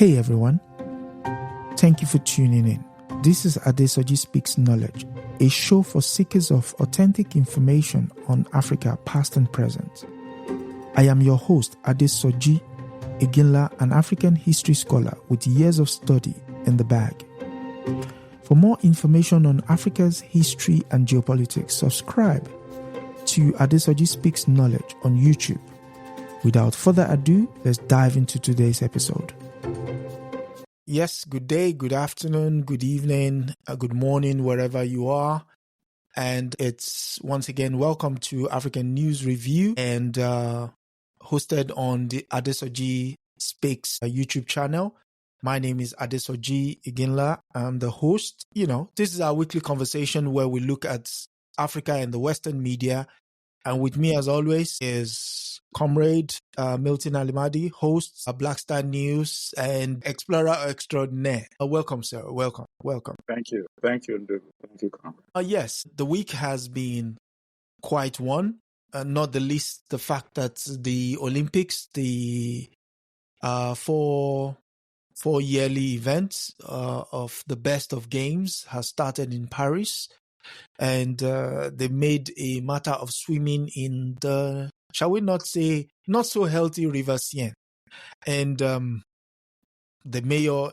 Hey everyone, thank you for tuning in. This is Adesoji Speaks Knowledge, a show for seekers of authentic information on Africa past and present. I am your host, Adesoji Iginla, an African history scholar with years of study in the bag. For more information on Africa's history and geopolitics, subscribe to Adesoji Speaks Knowledge on YouTube. Without further ado, let's dive into today's episode. Yes, good day, good afternoon, good evening, good morning, wherever you are. And it's once again, welcome to African News Review and hosted on the Adesoji Speaks YouTube channel. My name is Adesoji Iginla. I'm the host. This is our weekly conversation where we look at Africa and the Western media. And with me, as always, is Comrade Milton Allimadi, host of Black Star News and Explorer Extraordinaire. Welcome, sir. Welcome. Thank you. Thank you, Comrade. Yes, the week has been quite one. Not the least, the fact that the Olympics, the four yearly event of the best of games has started in Paris. And they made a matter of swimming in the, shall we not say, not so healthy River Seine. And the mayor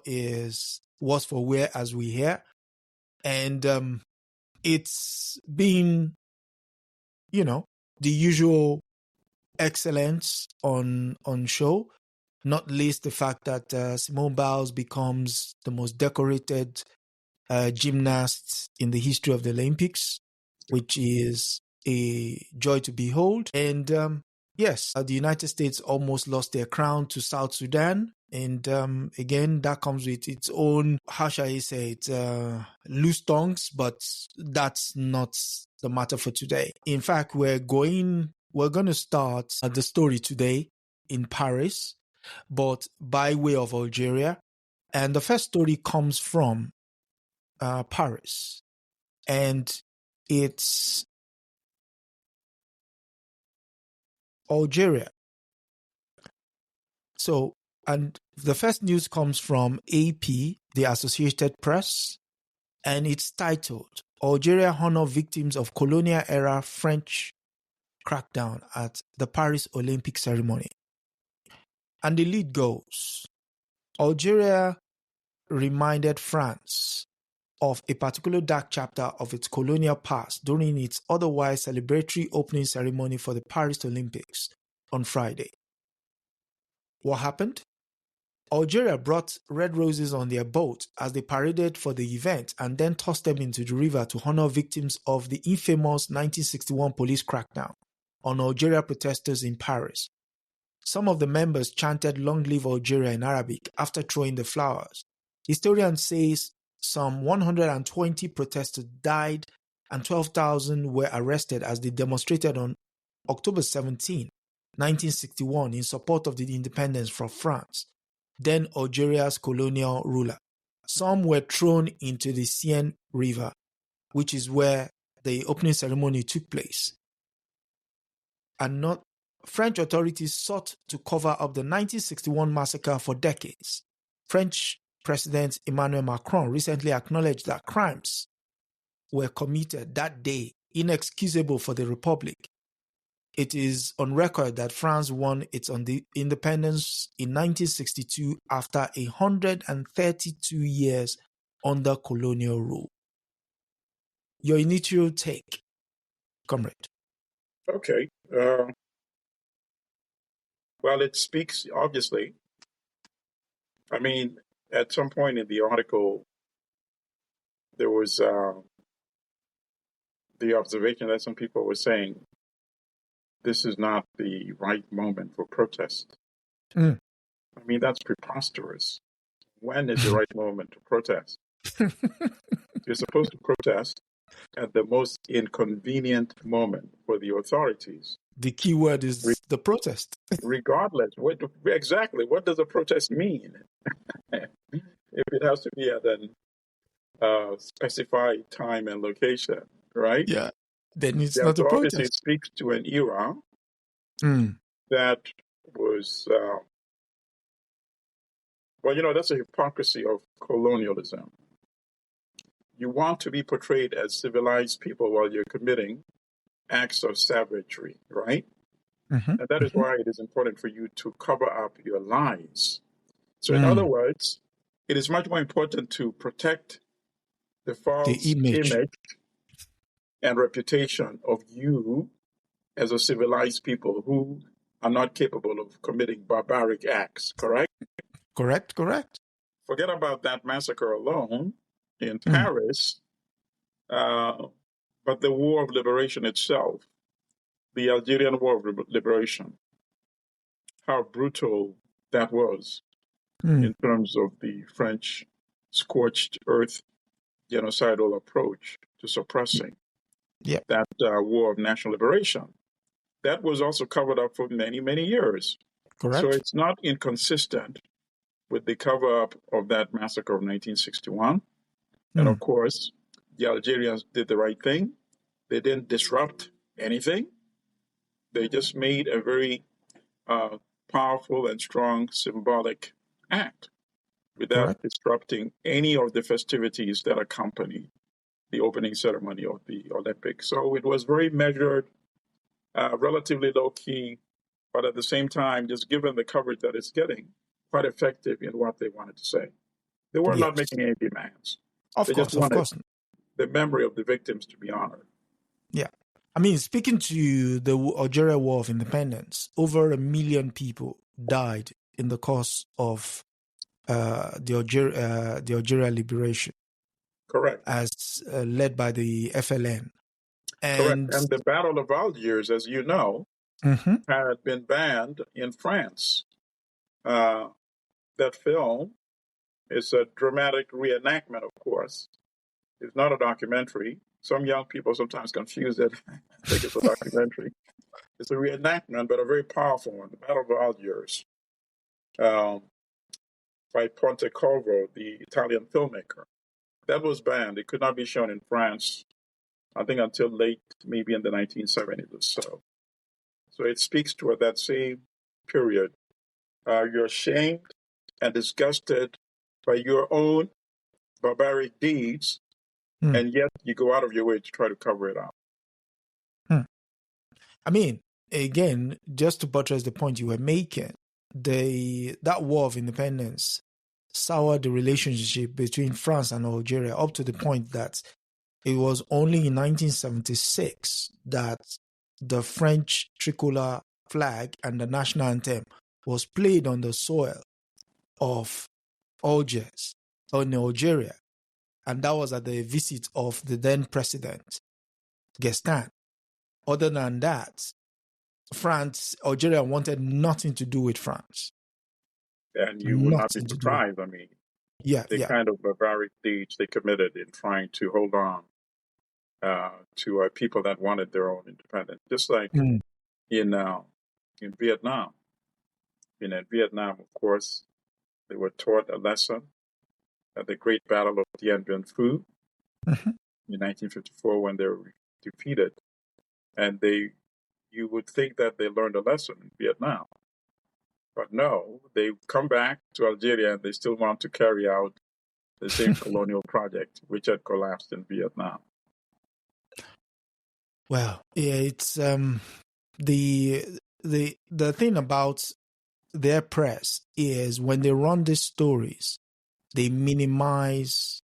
was for wear, as we hear. And it's been, the usual excellence on show, not least the fact that Simone Biles becomes the most decorated gymnast in the history of the Olympics, which is a joy to behold. And yes, the United States almost lost their crown to South Sudan. And again, that comes with its own, how shall I say it, loose tongues, but that's not the matter for today. In fact, we're going to start the story today in Paris, but by way of Algeria. And the first story comes from Paris, and it's Algeria. So, and the first news comes from AP, the Associated Press, and it's titled, Algeria honor victims of colonial era French crackdown at the Paris Olympic ceremony. And the lead goes, Algeria reminded France of a particular dark chapter of its colonial past during its otherwise celebratory opening ceremony for the Paris Olympics on Friday. What happened? Algeria brought red roses on their boat as they paraded for the event and then tossed them into the river to honor victims of the infamous 1961 police crackdown on Algeria protesters in Paris. Some of the members chanted "Long live Algeria" in Arabic after throwing the flowers. Historians say some 120 protesters died and 12,000 were arrested as they demonstrated on October 17, 1961 in support of the independence from France, then Algeria's colonial ruler. Some were thrown into the Seine River, which is where the opening ceremony took place. And French authorities sought to cover up the 1961 massacre for decades. French President Emmanuel Macron recently acknowledged that crimes were committed that day, inexcusable for the Republic. It is on record that France won its independence in 1962 after 132 years under colonial rule. Your initial take, Comrade. Okay. Well, it speaks, obviously. I mean, at some point in the article, there was the observation that some people were saying, this is not the right moment for protest. I mean, that's preposterous. When is the right moment to protest? You're supposed to protest at the most inconvenient moment for the authorities. The key word is the protest. Regardless, what does a protest mean? If it has to be at a specified time and location, right? Yeah, then it's not a protest. Obviously, it speaks to an era that was Well, that's a hypocrisy of colonialism. You want to be portrayed as civilized people while you're committing acts of savagery, right? Mm-hmm. And that is Mm-hmm. why it is important for you to cover up your lies. So, in other Mm. words, it is much more important to protect the The false image. image and reputation of you as a civilized people who are not capable of committing barbaric acts, correct? Correct. Correct. Forget about that massacre alone in Mm. Paris, but the War of Liberation itself, the Algerian War of Liberation, how brutal that was Mm. in terms of the French scorched earth genocidal approach to suppressing Yeah. that war of national liberation. That was also covered up for many, many years. So Correct. it's not inconsistent with the cover up of that massacre of 1961. And of Mm. course, the Algerians did the right thing. They didn't disrupt anything. They just made a very powerful and strong symbolic act without Correct. disrupting any of the festivities that accompany the opening ceremony of the Olympics. So it was very measured, relatively low key, but at the same time, just given the coverage that it's getting, quite effective in what they wanted to say. They were not Yes. making any demands. Of They just course. Of wanted course. the memory of the victims to be honored. Yeah. I mean, speaking to the Algeria War of Independence, over 1 million people died in the course of the Algeria liberation, Correct. as led by the FLN. Correct. And And the Battle of Algiers, as you know, Mhm. had been banned in France. Uh, that film is a dramatic reenactment, of course. It's not a documentary. Some young people sometimes confuse it. I think it's a documentary. It's a reenactment, but a very powerful one. The Battle of Algiers, um, by Pontecorvo, the Italian filmmaker. That was banned. It could not be shown in France, I think, until late, maybe in the 1970s or so. So it speaks to that same period. You're ashamed and disgusted by your own barbaric deeds, Hmm. and yet you go out of your way to try to cover it up. Hmm. I mean, again, just to buttress the point you were making, that war of independence soured the relationship between France and Algeria up to the point that it was only in 1976 that the French tricolor flag and the national anthem was played on the soil of Algiers or in Algeria. And that was at the visit of the then president, Gaston. Other than that, Algeria wanted nothing to do with France. And you would not be Nothing to do with surprised. I mean, Yeah, the yeah. kind of barbaric deeds they committed in trying to hold on to people that wanted their own independence. Just like Mm. in Vietnam. In Vietnam, of course, they were taught a lesson at the Great Battle of Dien Bien Phu Mhm. in 1954 when they were defeated. And you would think that they learned a lesson in Vietnam. But no, they come back to Algeria and they still want to carry out the same colonial project, which had collapsed in Vietnam. Well, yeah, it's the thing about their press is when they run these stories, they minimize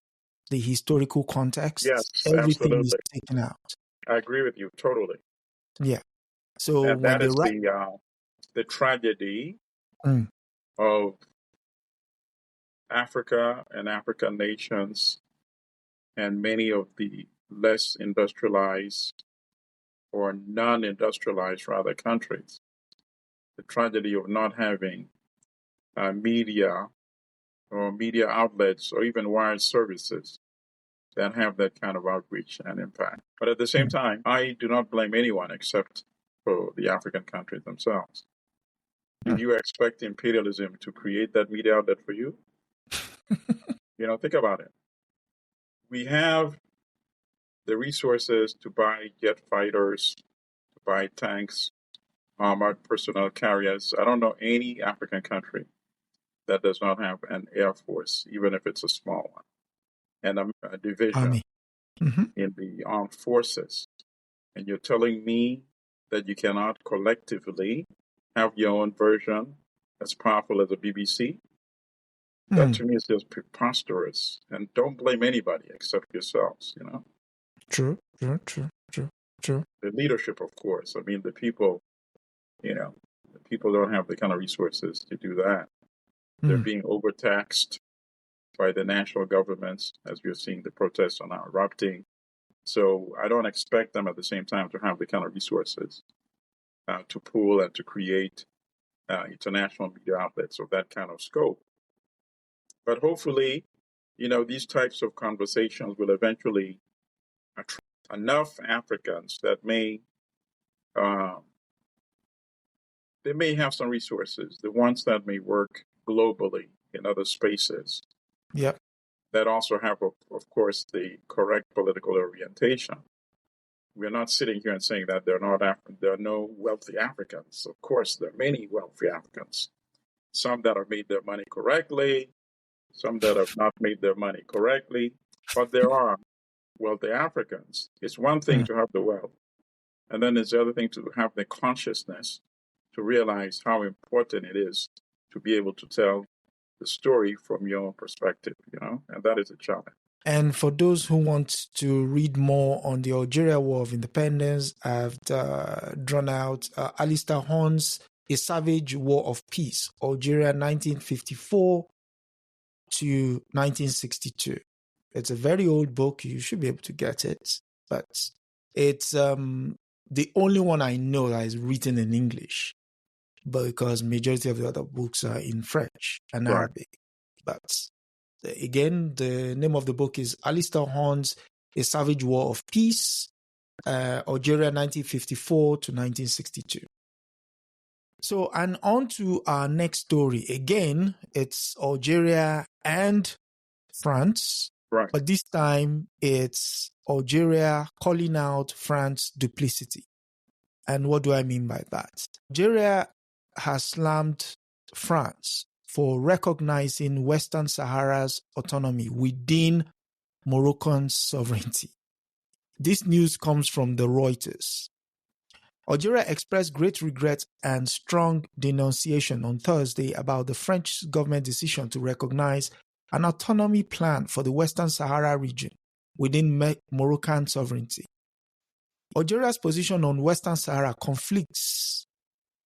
the historical context. Yes, Everything is absolutely. taken out. I agree with you totally. Yeah. So And when that they is write, the tragedy Mm. of Africa and African nations and many of the less industrialized or non-industrialized rather countries. The tragedy of not having media or media outlets or even wired services that have that kind of outreach and impact. But at the same Mm. time, I do not blame anyone except for the African countries themselves. Did you expect imperialism to create that media outlet for you? Think about it. We have the resources to buy jet fighters, to buy tanks, armored personnel carriers. I don't know any African country that does not have an air force, even if it's a small one, and a division Army. Mm-hmm. in the armed forces. And you're telling me that you cannot collectively have your own version as powerful as the BBC? That to me is just preposterous. And don't blame anybody except yourselves, you know? True. The leadership, of course. I mean, the people, you know, the people don't have the kind of resources to do that. They're being overtaxed by the national governments, as we're seeing the protests are now erupting. So I don't expect them at the same time to have the kind of resources to pool and to create international media outlets of that kind of scope. But hopefully, you know, these types of conversations will eventually attract enough Africans that they may have some resources, the ones that may work globally in other spaces. Yep. That also have, of course, the correct political orientation. We're not sitting here and saying that there are no wealthy Africans. Of course, there are many wealthy Africans. Some that have made their money correctly, some that have not made their money correctly, but there are wealthy Africans. It's one thing to have the wealth, and then it's the other thing to have the consciousness to realize how important it is to be able to tell the story from your perspective, you know, and that is a challenge. And for those who want to read more on the Algeria War of Independence, I've drawn out Alistair Horn's A Savage War of Peace, Algeria 1954 to 1962. It's a very old book. You should be able to get it. But it's the only one I know that is written in English, because majority of the other books are in French and Arabic. But again, the name of the book is Alistair Horn's A Savage War of Peace, Algeria 1954 to 1962. So, and on to our next story. Again, it's Algeria and France, but this time it's Algeria calling out France duplicity. And what do I mean by that? Algeria has slammed France for recognizing Western Sahara's autonomy within Moroccan sovereignty. This news comes from the Reuters. Algeria expressed great regret and strong denunciation on Thursday about the French government decision to recognize an autonomy plan for the Western Sahara region within Moroccan sovereignty. Algeria's position on Western Sahara conflicts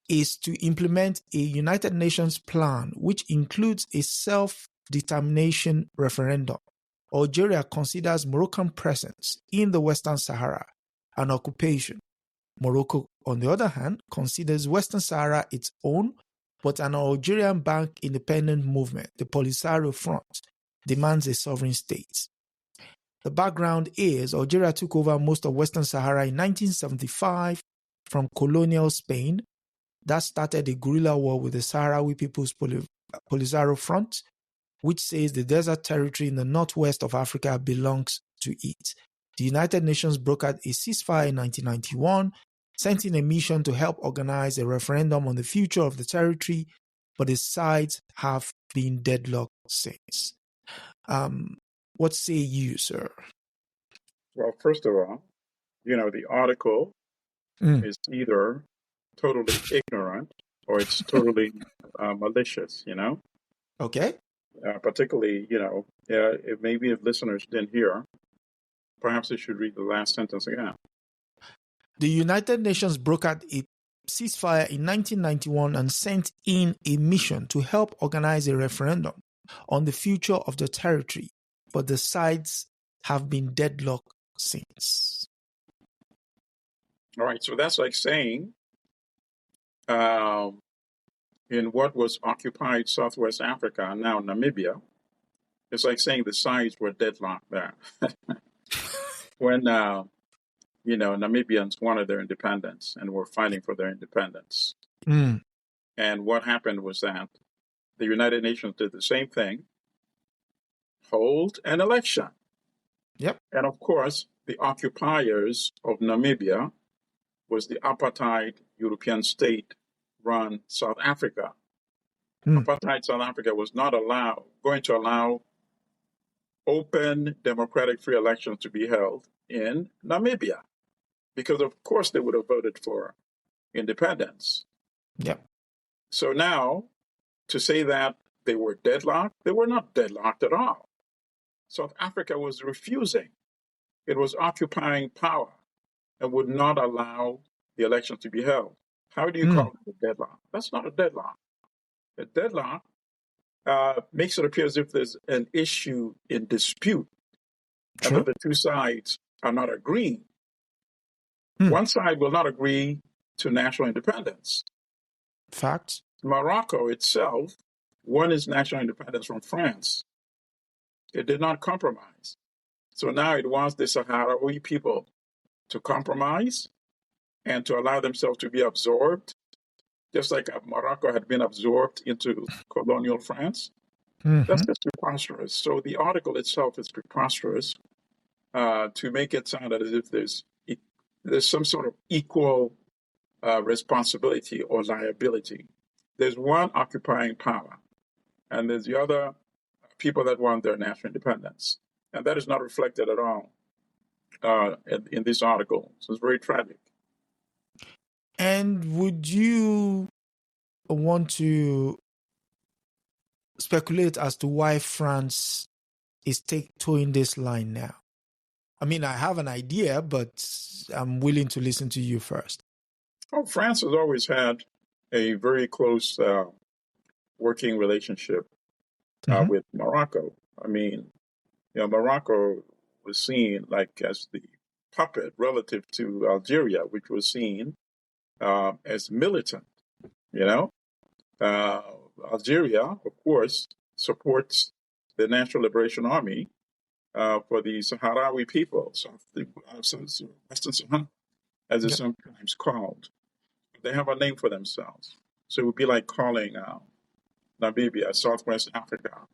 is to implement a United Nations plan which includes a self-determination referendum. Algeria considers Moroccan presence in the Western Sahara an occupation. Morocco, on the other hand, considers Western Sahara its own, but an Algerian-backed independent movement, the Polisario Front, demands a sovereign state. The background is Algeria took over most of Western Sahara in 1975 from Colonial Spain. That started a guerrilla war with the Sahrawi People's Polisario Front, which says the desert territory in the northwest of Africa belongs to it. The United Nations brokered a ceasefire in 1991, sent in a mission to help organize a referendum on the future of the territory, but the sides have been deadlocked since. What say you, sir? Well, first of all, you know, the article is either totally ignorant or it's totally malicious, you know? Okay. Particularly, you know, maybe if listeners didn't hear, perhaps they should read the last sentence again. The United Nations brokered a ceasefire in 1991 and sent in a mission to help organize a referendum on the future of the territory, but the sides have been deadlocked since. All right, so that's like saying in what was occupied Southwest Africa, now Namibia, it's like saying the sides were deadlocked there. When, you know, Namibians wanted their independence and were fighting for their independence. And what happened was that the United Nations did the same thing, hold an election. Yep. And of course, the occupiers of Namibia was the apartheid European state run South Africa. Apartheid South Africa was not going to allow open, democratic, free elections to be held in Namibia, because of course they would have voted for independence. Yep. So now, to say that they were deadlocked, they were not deadlocked at all. South Africa was refusing. It was occupying power and would not allow the election to be held. How do you call it a deadlock? That's not a deadlock. A deadlock makes it appear as if there's an issue in dispute and that the two sides are not agreeing. One side will not agree to national independence. Facts. Morocco itself won its national independence from France. It did not compromise. So now it wants the Sahrawi people to compromise and to allow themselves to be absorbed, just like Morocco had been absorbed into colonial France. That's just preposterous. So the article itself is preposterous to make it sound as if there's some sort of equal responsibility or liability. There's one occupying power, and there's the other people that want their national independence. And that is not reflected at all in this article. So it's very tragic. And would you want to speculate as to why France is towing this line now? I mean, I have an idea, but I'm willing to listen to you first. Oh, France has always had a very close working relationship with Morocco. I mean, Morocco was seen like as the puppet relative to Algeria, which was seen as militant. Algeria, of course, supports the National Liberation Army for the Sahrawi people, Western Sahara, as it's sometimes called. They have a name for themselves. So it would be like calling Namibia, Southwest Africa.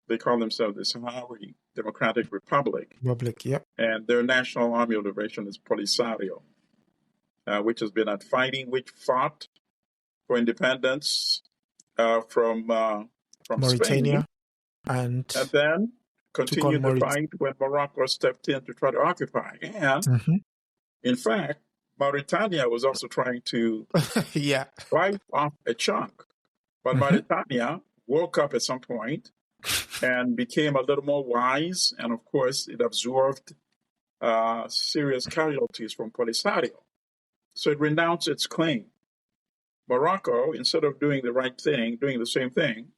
They call themselves the Sahrawi Democratic Republic. And their national army of liberation is Polisario, which has been which fought for independence from Mauritania, Spain, and then continued the fight when Morocco stepped in to try to occupy. And in fact, Mauritania was also trying to wipe off a chunk. But Mauritania woke up at some point and became a little more wise. And of course, it absorbed serious casualties from Polisario. So it renounced its claim. Morocco, instead of doing the right thing, doing the same thing,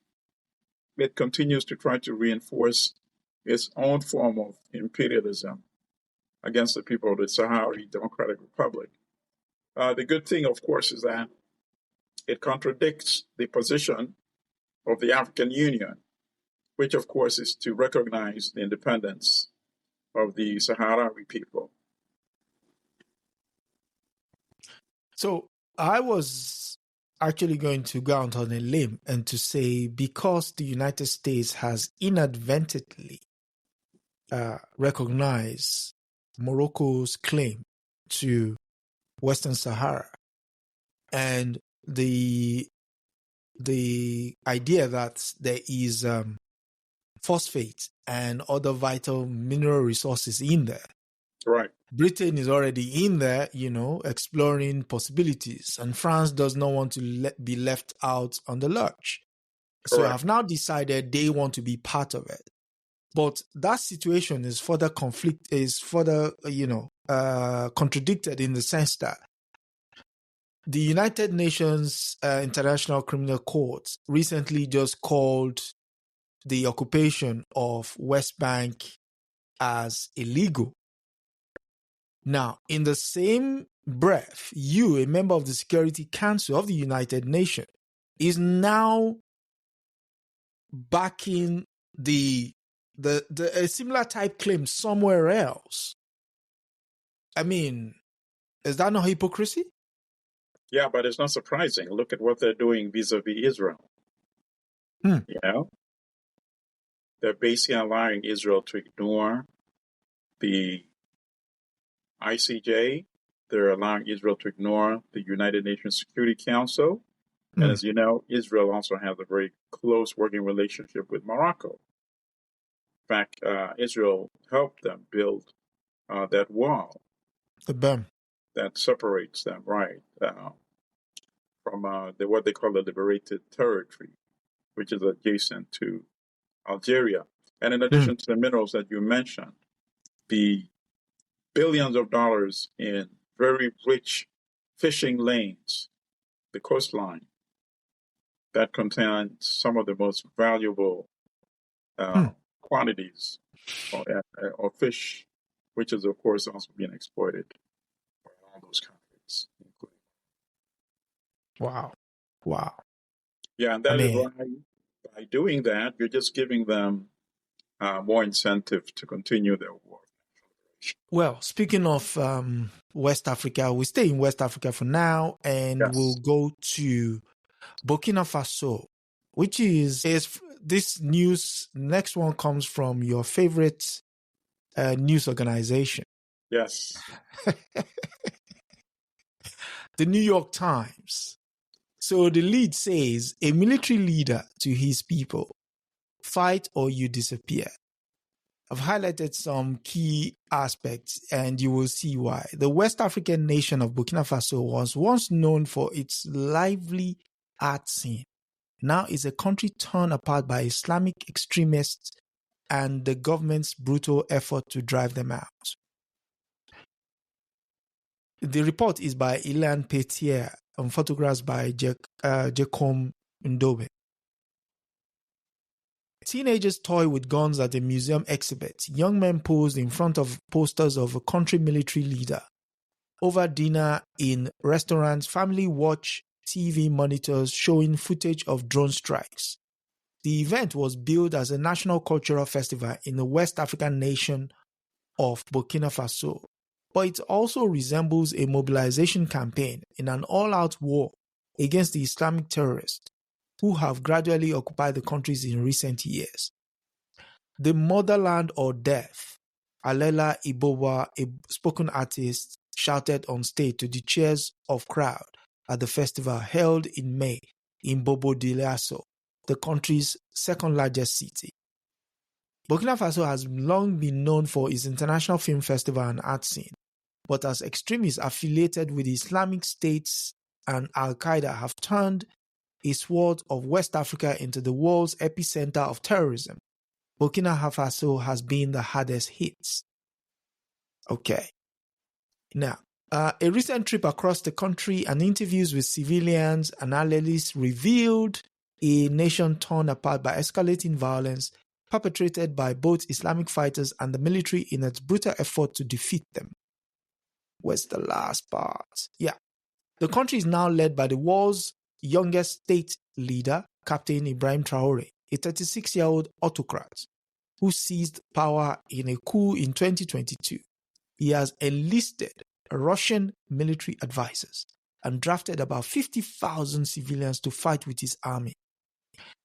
it continues to try to reinforce its own form of imperialism against the people of the Sahrawi Democratic Republic. The good thing, of course, is that it contradicts the position of the African Union, which, of course, is to recognize the independence of the Sahrawi people. So I was actually going to go out on a limb and to say, because the United States has inadvertently recognized Morocco's claim to Western Sahara, and the idea that there is phosphate and other vital mineral resources in there. Right. Britain is already in there, exploring possibilities, and France does not want to be left out on the lurch. So I've now decided they want to be part of it. But that situation is further contradicted in the sense that the United Nations International Criminal Court recently just called the occupation of West Bank as illegal. Now, in the same breath, you, a member of the Security Council of the United Nations, is now backing a similar type claim somewhere else. I mean, is that not hypocrisy? Yeah, but it's not surprising. Look at what they're doing vis-a-vis Israel. They're basically allowing Israel to ignore the ICJ. They're allowing Israel to ignore the United Nations Security Council. And as you know, Israel also has a very close working relationship with Morocco. In fact, Israel helped them build that wall, the berm, that separates them, right, from what they call the liberated territory, which is adjacent to Algeria. And in addition to the minerals that you mentioned, the billions of dollars in very rich fishing lanes, the coastline, that contains some of the most valuable quantities of fish, which is, of course, also being exploited by all those countries. Wow. Yeah, and that is why by doing that, you're just giving them more incentive to continue their war. Well, speaking of West Africa, we stay in West Africa for now, and we'll go to Burkina Faso, which is this news. Next one comes from your favorite news organization. Yes. The New York Times. So the lead says, a military leader to his people, fight or you disappear. I've highlighted some key aspects and you will see why. The West African nation of Burkina Faso was once known for its lively art scene. Now is a country torn apart by Islamic extremists and the government's brutal effort to drive them out. The report is by Ilan Petier and photographs by Jacome Ndobe. Teenagers toy with guns at a museum exhibit. Young men posed in front of posters of a country military leader. Over dinner in restaurants, family watch TV monitors showing footage of drone strikes. The event was billed as a national cultural festival in the West African nation of Burkina Faso, but it also resembles a mobilization campaign in an all-out war against the Islamic terrorists who have gradually occupied the countries in recent years. The Motherland or Death, Alela Ibowa, a spoken artist, shouted on stage to the cheers of crowd at the festival held in May in Bobo Dioulasso, the country's second largest city. Burkina Faso has long been known for its international film festival and art scene, but as extremists affiliated with the Islamic States and Al-Qaeda have turned a swathe of West Africa into the world's epicenter of terrorism, Burkina Faso has been the hardest hit. Okay. Now, a recent trip across the country and interviews with civilians and analysts revealed a nation torn apart by escalating violence perpetrated by both Islamic fighters and the military in its brutal effort to defeat them. Where's the last part? Yeah. The country is now led by the world's youngest state leader, Captain Ibrahim Traore, a 36-year-old autocrat who seized power in a coup in 2022. He has enlisted Russian military advisors and drafted about 50,000 civilians to fight with his army,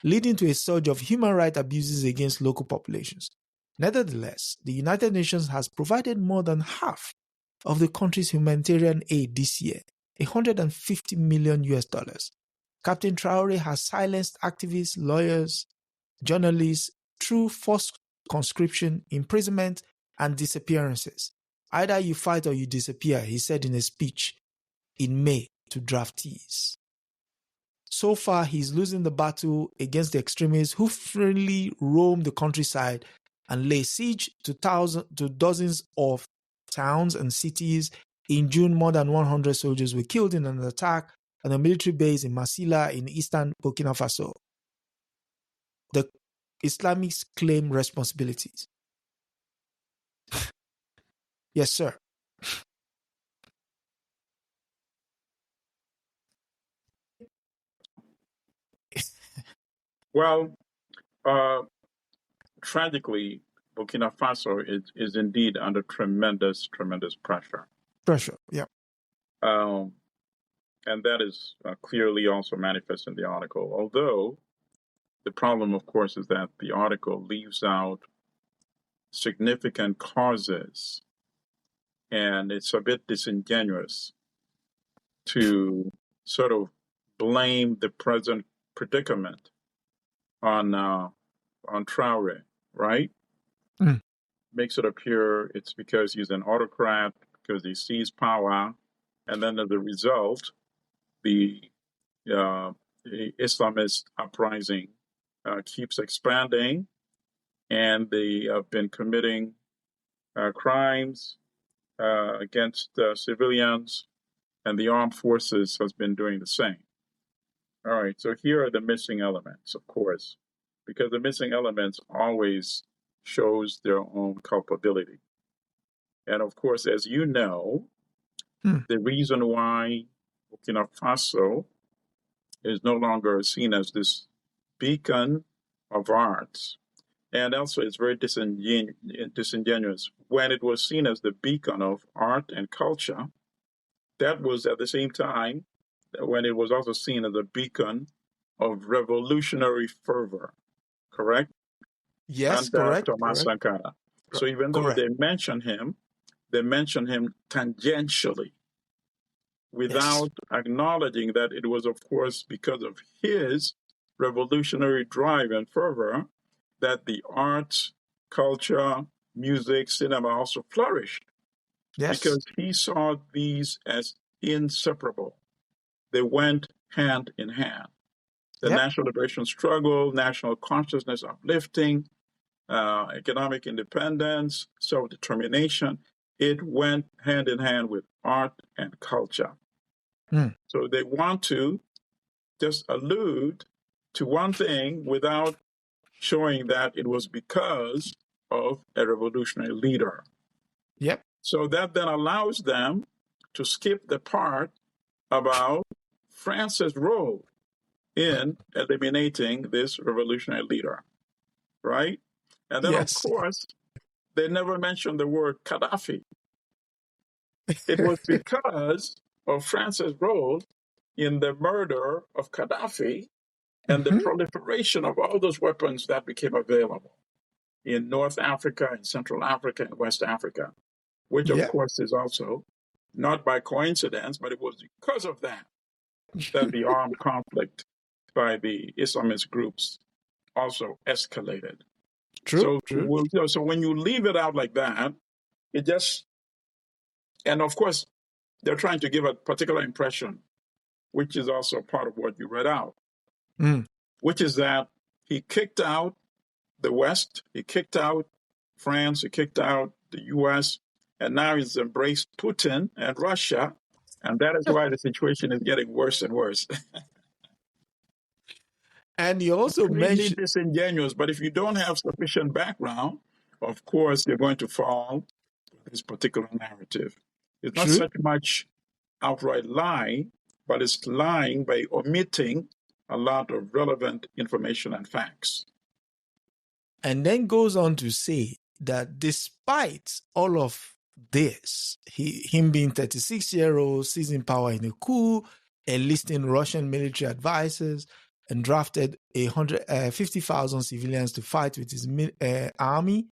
leading to a surge of human rights abuses against local populations. Nevertheless, the United Nations has provided more than half of the country's humanitarian aid this year, $150 million. Captain Traore has silenced activists, lawyers, journalists through forced conscription, imprisonment, and disappearances. Either you fight or you disappear, he said in a speech in May to draftees. So far, he's losing the battle against the extremists who freely roam the countryside and lay siege to dozens of towns and cities. In June, more than 100 soldiers were killed in an attack on a military base in Masila in eastern Burkina Faso. The Islamists claim responsibilities. Yes, sir. Well, tragically, Burkina Faso is indeed under tremendous pressure. Yeah. And that is clearly also manifest in the article. Although the problem, of course, is that the article leaves out significant causes, and it's a bit disingenuous to sort of blame the present predicament on Traore, right? Mm. Makes it appear it's because he's an autocrat, because he seized power, and then as a result, the Islamist uprising keeps expanding, and they have been committing crimes against civilians, and the armed forces has been doing the same. All right, so here are the missing elements, of course, because the missing elements always shows their own culpability. And of course, as you know, the reason why Burkina Faso is no longer seen as this beacon of arts, and also it's very disingenuous. When it was seen as the beacon of art and culture, that was at the same time when it was also seen as a beacon of revolutionary fervor, correct? Yes, Under correct. Thomas Sankara. So even though Correct. they mention him tangentially without acknowledging that it was, of course, because of his revolutionary drive and fervor that the arts, culture, music, cinema also flourished. Yes. Because he saw these as inseparable. They went hand in hand. The national liberation struggle, national consciousness uplifting, economic independence, self-determination, it went hand in hand with art and culture. So they want to just allude to one thing without showing that it was because of a revolutionary leader. Yep. So that then allows them to skip the part about France's role in eliminating this revolutionary leader, right? And then, of course, they never mentioned the word Gaddafi. It was because of France's role in the murder of Gaddafi and the proliferation of all those weapons that became available in North Africa, in Central Africa, and West Africa, which, of course, is also not by coincidence, but it was because of that that the armed conflict by the Islamist groups also escalated. True. So when you leave it out like that, it just, and of course, they're trying to give a particular impression, which is also part of what you read out, which is that he kicked out the West, he kicked out France, he kicked out the US, and now he's embraced Putin and Russia, and that is why the situation is getting worse and worse. And you also mentioned disingenuous, but if you don't have sufficient background, of course, you're going to fall for this particular narrative. It's not such much outright lie, but it's lying by omitting a lot of relevant information and facts. And then goes on to say that despite all of this, him being 36-year-old, seizing power in a coup, enlisting Russian military advisors, and drafted 50,000 civilians to fight with his army,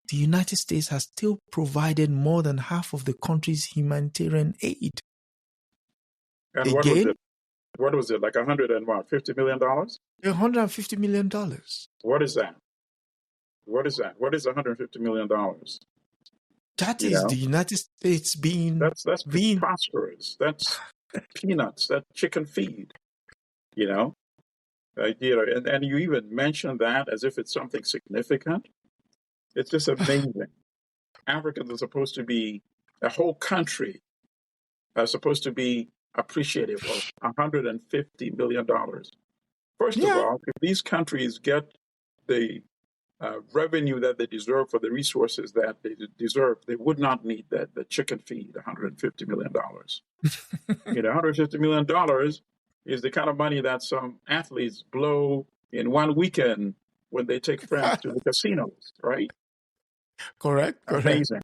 the United States has still provided more than half of the country's humanitarian aid. And again, what was it? Like $150 million? $150 million. What is that? What is that? What is $150 million? That is the United States being... That's preposterous. That's peanuts. That's chicken feed. And you even mention that as if it's something significant. It's just amazing. Africans are supposed to be, a whole country are supposed to be appreciative of $150 million. First of all, if these countries get the revenue that they deserve for the resources that they deserve, they would not need the chicken feed, $150 million. $150 million is the kind of money that some athletes blow in one weekend when they take friends to the casinos, right? Correct. Amazing.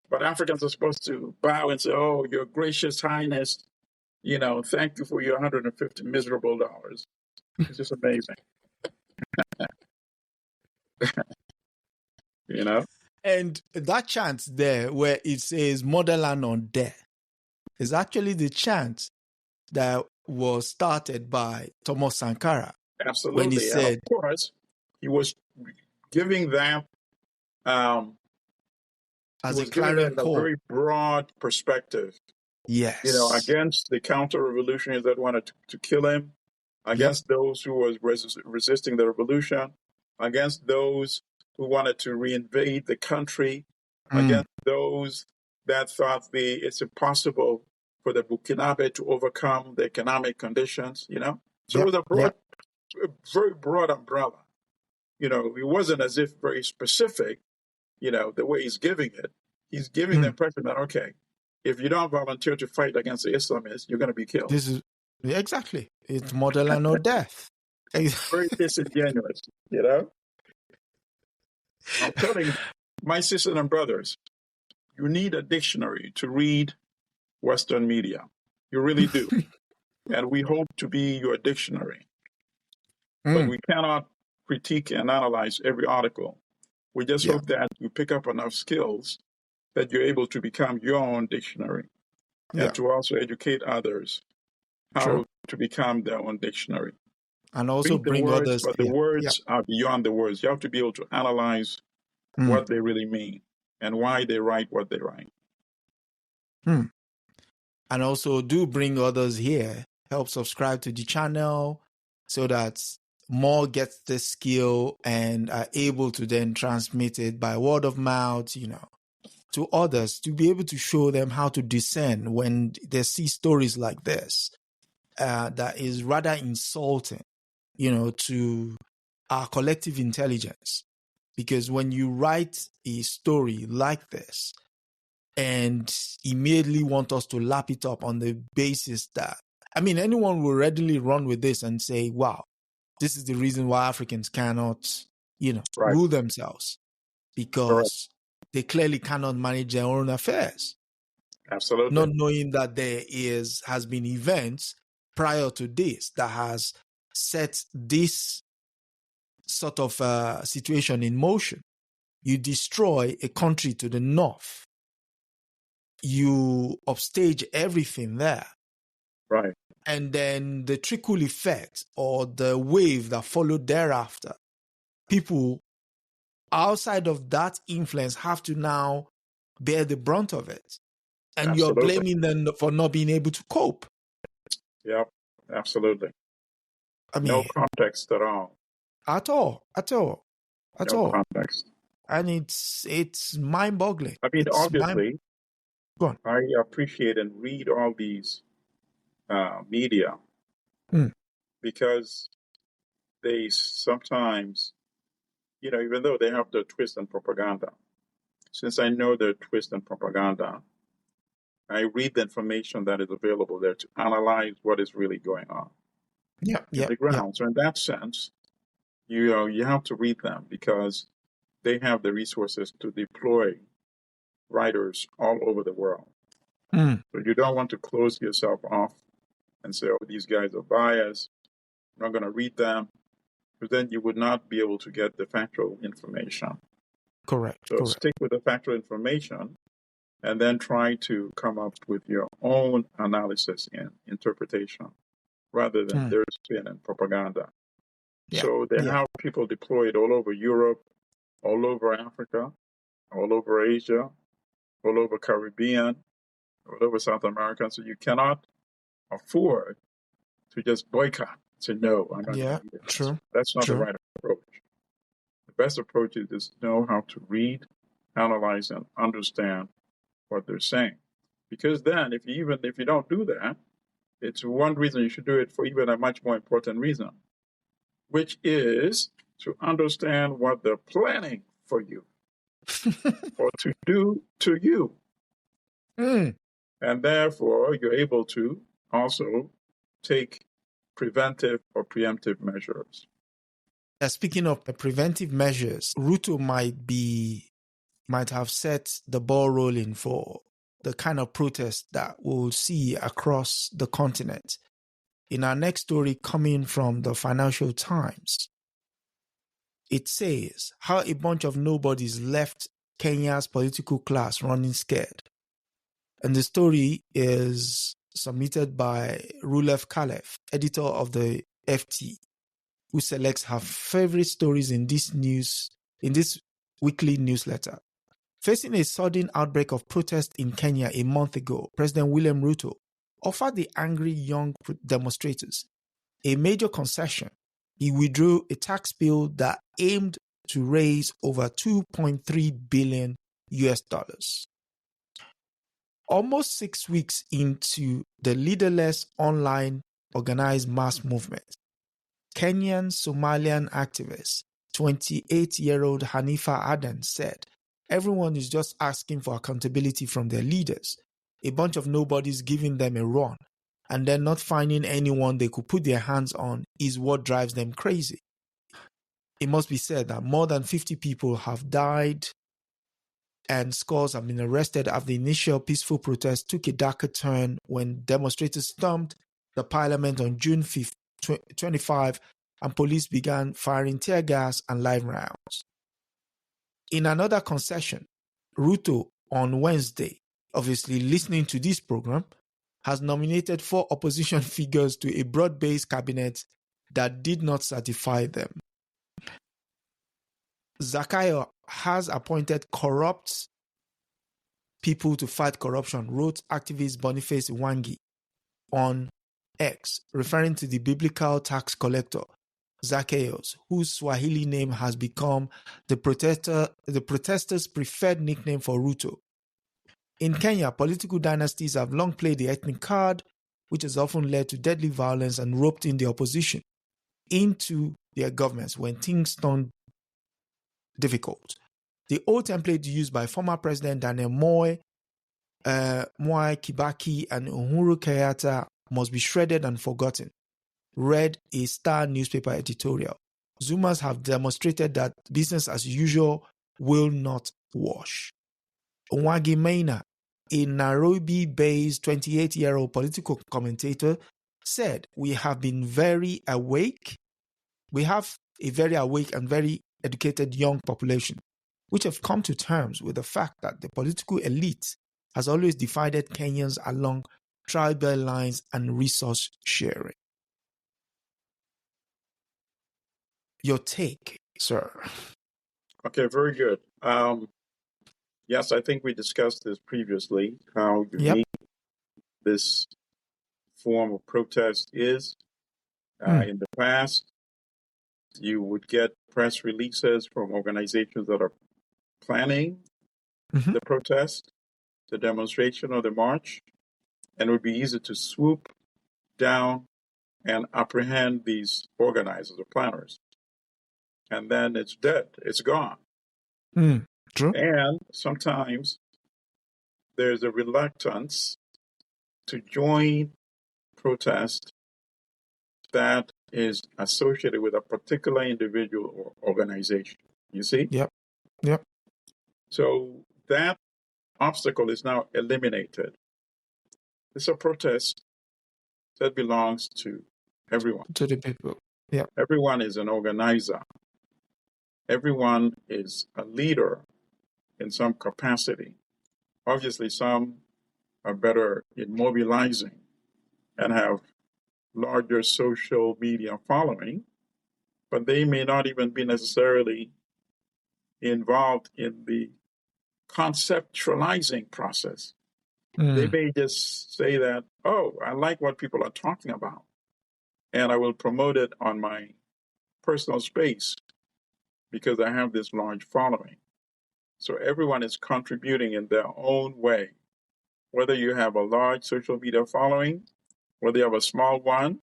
But Africans are supposed to bow and say, "Oh, Your Gracious Highness, thank you for your $150 miserable dollars." It's just amazing. And that chant there where it says motherland on there is actually the chant that was started by Thomas Sankara. Absolutely. When he said, and of course, he was giving that as a clarion a call. very broad perspective. Yes. Against the counter-revolutionaries that wanted to kill him, against those who was resisting the revolution, against those who wanted to reinvade the country, against those that thought it's impossible for the Burkinabe to overcome the economic conditions, So it was a very broad umbrella. It wasn't as if very specific, the way he's giving it. He's giving the impression that, okay, if you don't volunteer to fight against the Islamists, you're going to be killed. This is exactly. It's model and no death. Very disingenuous, I'm telling my sisters and brothers, you need a dictionary to read Western media. You really do. And we hope to be your dictionary. But we cannot critique and analyze every article. We just hope that you pick up enough skills that you're able to become your own dictionary and to also educate others how to become their own dictionary. And also read bring words, others. But the words are beyond the words. You have to be able to analyze what they really mean and why they write what they write. And also do bring others here. Help subscribe to the channel so that more get the skill and are able to then transmit it by word of mouth, to others, to be able to show them how to discern when they see stories like this. That is rather insulting, to our collective intelligence. Because when you write a story like this and immediately want us to lap it up on the basis that, anyone will readily run with this and say, wow, this is the reason why Africans cannot, rule themselves, because they clearly cannot manage their own affairs. Absolutely. Not knowing that there has been events prior to this that has set this sort of situation in motion. You destroy a country to the north. You upstage everything there. Right. And then the trickle effect or the wave that followed thereafter, people outside of that influence have to now bear the brunt of it. And you're blaming them for not being able to cope. Yep, absolutely. No context at all. At all. No context. And it's mind-boggling. Obviously, I appreciate and read all these media because they sometimes, even though they have the twist and propaganda, since I know their twist and propaganda, I read the information that is available there to analyze what is really going on. The ground. So in that sense, you have to read them because they have the resources to deploy writers all over the world. So you don't want to close yourself off and say, oh, these guys are biased, I'm not going to read them, because then you would not be able to get the factual information. Correct. So stick with the factual information and then try to come up with your own analysis and interpretation rather than their spin and propaganda. So they have people deployed all over Europe, all over Africa, all over Asia, all over Caribbean, all over South America. So you cannot afford to just boycott. Say, no, I'm not going to do this. True. That's not the right approach. The best approach is to know how to read, analyze, and understand what they're saying. Because then, if you don't do that, it's one reason you should do it for even a much more important reason, which is to understand what they're planning for you or to do to you. And therefore, you're able to also take preventive or preemptive measures. Speaking of preventive measures, Ruto might have set the ball rolling for the kind of protest that we'll see across the continent. In our next story coming from the Financial Times, it says how a bunch of nobodies left Kenya's political class running scared. And the story is submitted by Rulef Khalef, editor of the FT, who selects her favorite stories in this weekly newsletter. Facing a sudden outbreak of protest in Kenya a month ago, President William Ruto offered the angry young demonstrators a major concession. He withdrew a tax bill that aimed to raise over $2.3 billion US. Almost 6 weeks into the leaderless online organized mass movement, Kenyan Somalian activist 28-year-old Hanifa Adan said, "Everyone is just asking for accountability from their leaders. A bunch of nobodies giving them a run and then not finding anyone they could put their hands on is what drives them crazy." It must be said that more than 50 people have died and scores have been arrested after the initial peaceful protest took a darker turn when demonstrators stormed the parliament on June 5th, 25, and police began firing tear gas and live rounds. In another concession, Ruto on Wednesday, obviously listening to this program, has nominated 4 opposition figures to a broad-based cabinet that did not certify them. Zakayo has appointed corrupt people to fight corruption, wrote activist Boniface Wangi on X, referring to the biblical tax collector Zacchaeus, whose Swahili name has become the protesters' preferred nickname for Ruto. In Kenya, political dynasties have long played the ethnic card, which has often led to deadly violence and roped in the opposition into their governments when things turned difficult. The old template used by former President Daniel Moi Kibaki, and Uhuru Kenyatta must be shredded and forgotten, read a Star newspaper editorial. Zoomers have demonstrated that business as usual will not wash. Onwagi Maina, a Nairobi-based 28-year-old political commentator, said, "We have been very awake. We have a very awake and very educated young population, which have come to terms with the fact that the political elite has always divided Kenyans along tribal lines and resource sharing." Your take, sir? Okay, very good. Yes, I think we discussed this previously, how unique this form of protest is. In the past, you would get press releases from organizations that are planning the protest, the demonstration, or the march, and it would be easy to swoop down and apprehend these organizers or planners. And then it's dead, it's gone. True. And sometimes there's a reluctance to join protest that is associated with a particular individual or organization. You see? Yep. So that obstacle is now eliminated. It's a protest that belongs to everyone. To the people. Yeah. Everyone is an organizer. Everyone is a leader in some capacity. Obviously, some are better in mobilizing and have larger social media following, but they may not even be necessarily involved in the conceptualizing process. They may just say that, "Oh, I like what people are talking about, and I will promote it on my personal space because I have this large following." So everyone is contributing in their own way. Whether you have a large social media following, whether you have a small one,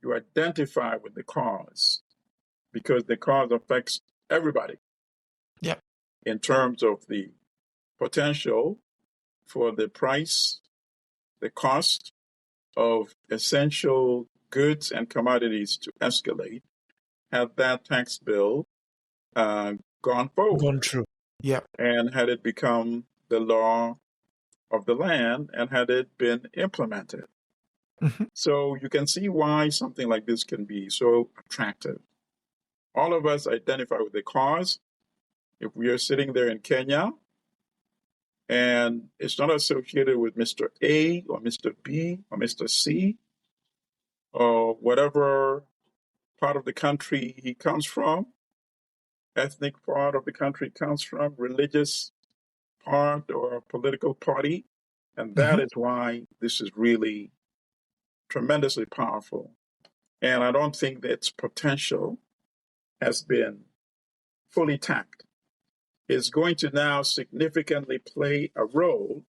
you identify with the cause because the cause affects everybody. Yep. In terms of the potential for the price, the cost of essential goods and commodities to escalate, had that tax bill gone forward. Gone through. Yep. And had it become the law of the land and had it been implemented. So you can see why something like this can be so attractive. All of us identify with the cause. If we are sitting there in Kenya, And it's not associated with Mr. A or Mr. B or Mr. C or whatever part of the country he comes from, ethnic part of the country he comes from, religious part or political party. And that is why this is really tremendously powerful. And I don't think that its potential has been fully tapped. It's going to now significantly play a role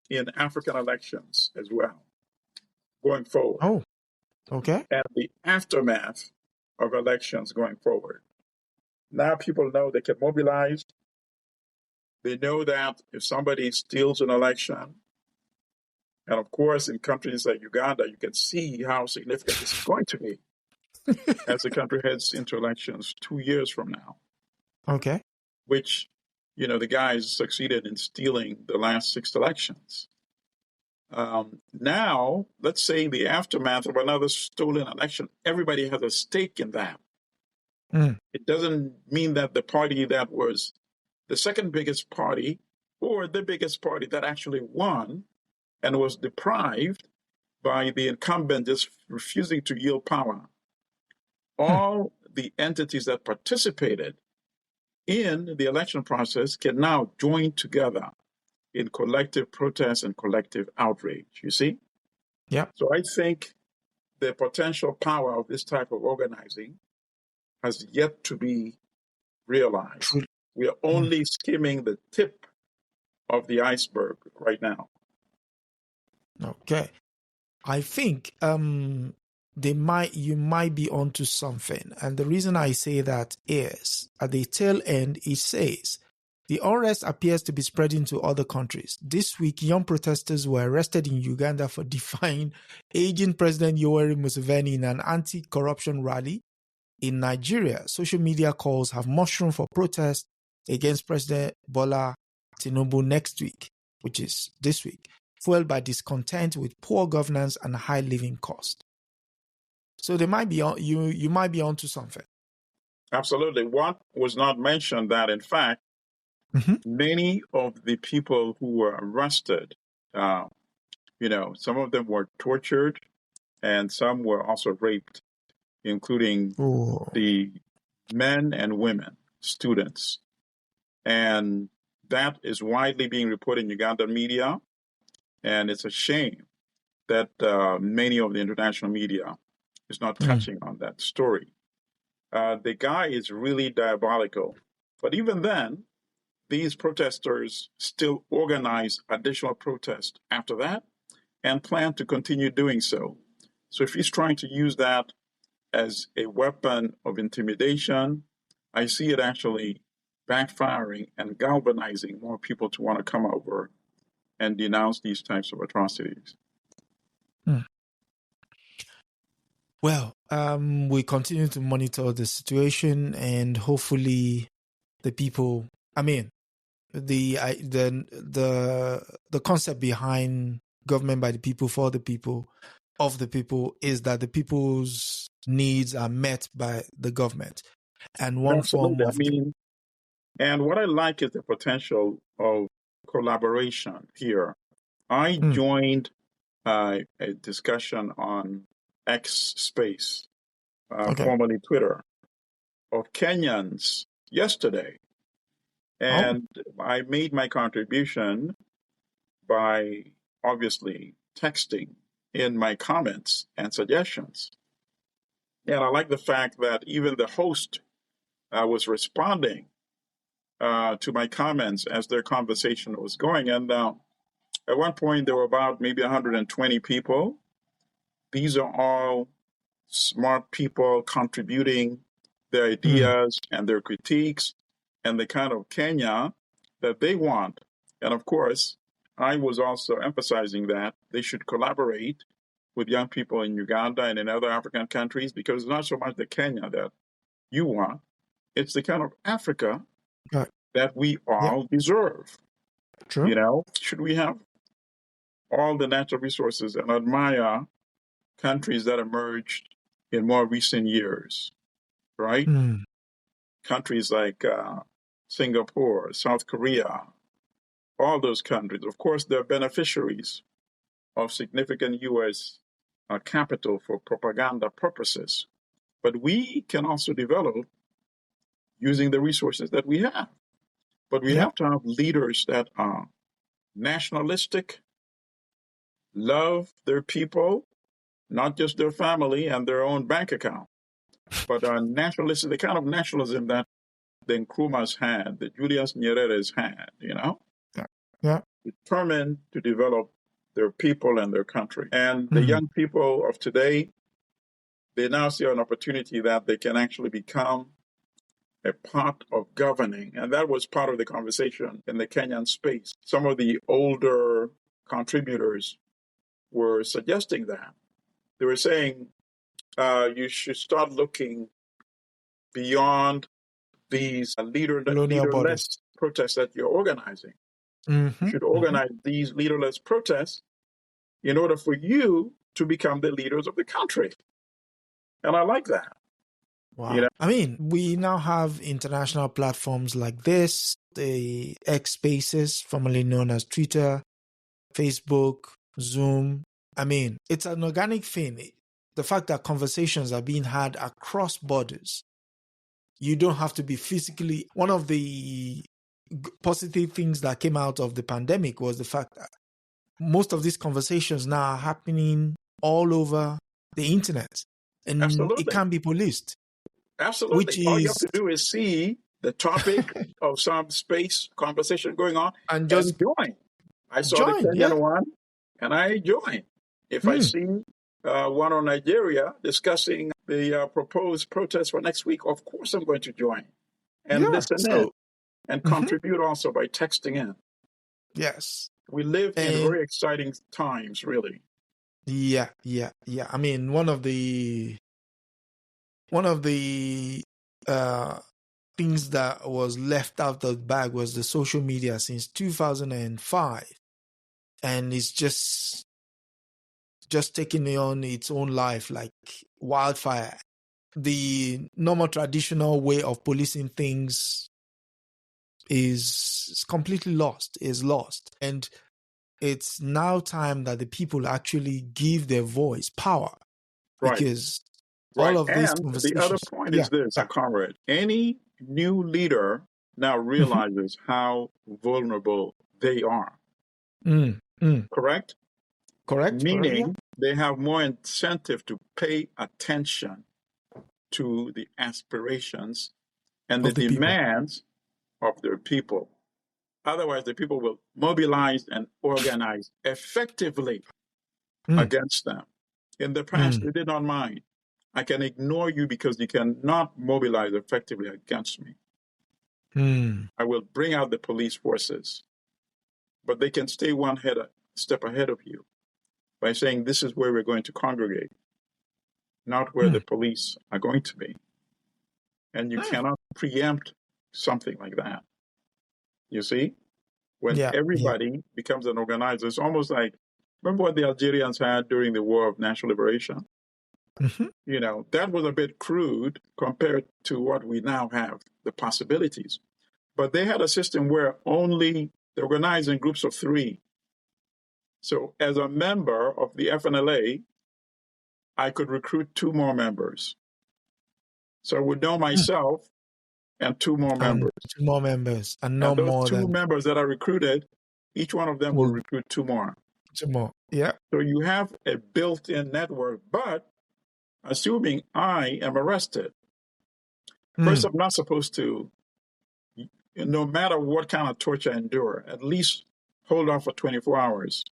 in African elections as well, going forward. Oh, okay. And the aftermath of elections going forward. Now people know they can mobilize. They know that if somebody steals an election, and of course, in countries like Uganda, you can see how significant this is going to be as the country heads into elections 2 years from now. Okay. Which, the guys succeeded in stealing the last 6 elections. Now, let's say in the aftermath of another stolen election, everybody has a stake in that. It doesn't mean that the party that was the second biggest party or the biggest party that actually won and was deprived by the incumbent just refusing to yield power. All the entities that participated in the election process can now join together in collective protest and collective outrage, you see? Yeah. So I think the potential power of this type of organizing has yet to be realized. We are only skimming the tip of the iceberg right now. Okay. I think you might be onto something. And the reason I say that is at the tail end, it says the unrest appears to be spreading to other countries. This week, young protesters were arrested in Uganda for defying aging President Yoweri Museveni in an anti-corruption rally. In Nigeria, social media calls have mushroomed for protest against President Bola Tinubu next week, which is this week, fueled by discontent with poor governance and high living cost. So they might be you might be onto something. Absolutely. What was not mentioned that, in fact, many of the people who were arrested, some of them were tortured and some were also raped, including the men and women, students. And that is widely being reported in Ugandan media. And it's a shame that many of the international media is not touching on that story. The guy is really diabolical. But even then, these protesters still organize additional protests after that and plan to continue doing so. So if he's trying to use that as a weapon of intimidation, I see it actually backfiring and galvanizing more people to want to come over and denounce these types of atrocities. Well, we continue to monitor the situation, and hopefully, the people. I mean, the concept behind government by the people for the people of the people is that the people's needs are met by the government, and one form of. And what I like is the potential of collaboration here. I joined a discussion on X space, formerly Twitter, of Kenyans yesterday. And I made my contribution by obviously texting in my comments and suggestions. And I like the fact that even the host was responding to my comments as their conversation was going. And at one point, there were about maybe 120 people. These are all smart people contributing their ideas and their critiques and the kind of Kenya that they want. And of course, I was also emphasizing that they should collaborate with young people in Uganda and in other African countries, because it's not so much the Kenya that you want, it's the kind of Africa that we all deserve. True. Should we have all the natural resources and admire countries that emerged in more recent years, right? Countries like Singapore, South Korea, all those countries. Of course, they're beneficiaries of significant U.S. Capital for propaganda purposes. But we can also develop using the resources that we have. But we have to have leaders that are nationalistic, love their people, not just their family and their own bank account, but are nationalistic, the kind of nationalism that the Nkrumahs had, the Julius Nyerere's had, determined to develop their people and their country. And the young people of today, they now see an opportunity that they can actually become a part of governing. And that was part of the conversation in the Kenyan space. Some of the older contributors were suggesting that. They were saying you should start looking beyond these leaderless protests that you're organizing. You should organize these leaderless protests in order for you to become the leaders of the country. And I like that. Wow. I mean, we now have international platforms like this, the X Spaces, formerly known as Twitter, Facebook, Zoom. I mean, it's an organic thing. The fact that conversations are being had across borders. You don't have to be physically. One of the positive things that came out of the pandemic was the fact that most of these conversations now are happening all over the internet. And it can't be policed. Absolutely. All you have to do is see the topic of some space conversation going on and just join. I saw the Kenyan one and I joined. If I see one on Nigeria discussing the proposed protest for next week, of course I'm going to join and listen in and contribute also by texting in. Yes. We live in very exciting times, really. Yeah. I mean, one of the things that was left out of the bag was the social media since 2005, and it's just taking on its own life like wildfire. The normal traditional way of policing things is completely lost, and it's now time that the people actually give their voice power, because all of these conversations. The other point is this, comrade. Any new leader now realizes how vulnerable they are. Correct? Correct. Meaning they have more incentive to pay attention to the aspirations and the demands of their people. Otherwise, the people will mobilize and organize effectively against them. In the past, they did not mind. I can ignore you because you cannot mobilize effectively against me. I will bring out the police forces, but they can stay one step ahead of you by saying this is where we're going to congregate, not where the police are going to be. And you cannot preempt something like that. You see? When everybody becomes an organizer, it's almost like, remember what the Algerians had during the War of National Liberation? That was a bit crude compared to what we now have, the possibilities. But they had a system where only they organized in groups of 3. So as a member of the FNLA, I could recruit 2 more members. So I would know myself and 2 more members. 2 more members. And no those more 2 members that are recruited, each one of them will recruit 2 more. 2 more. Yeah. So you have a built-in network, but assuming I am arrested, first I'm not supposed to, no matter what kind of torture I endure, at least hold on for 24 hours.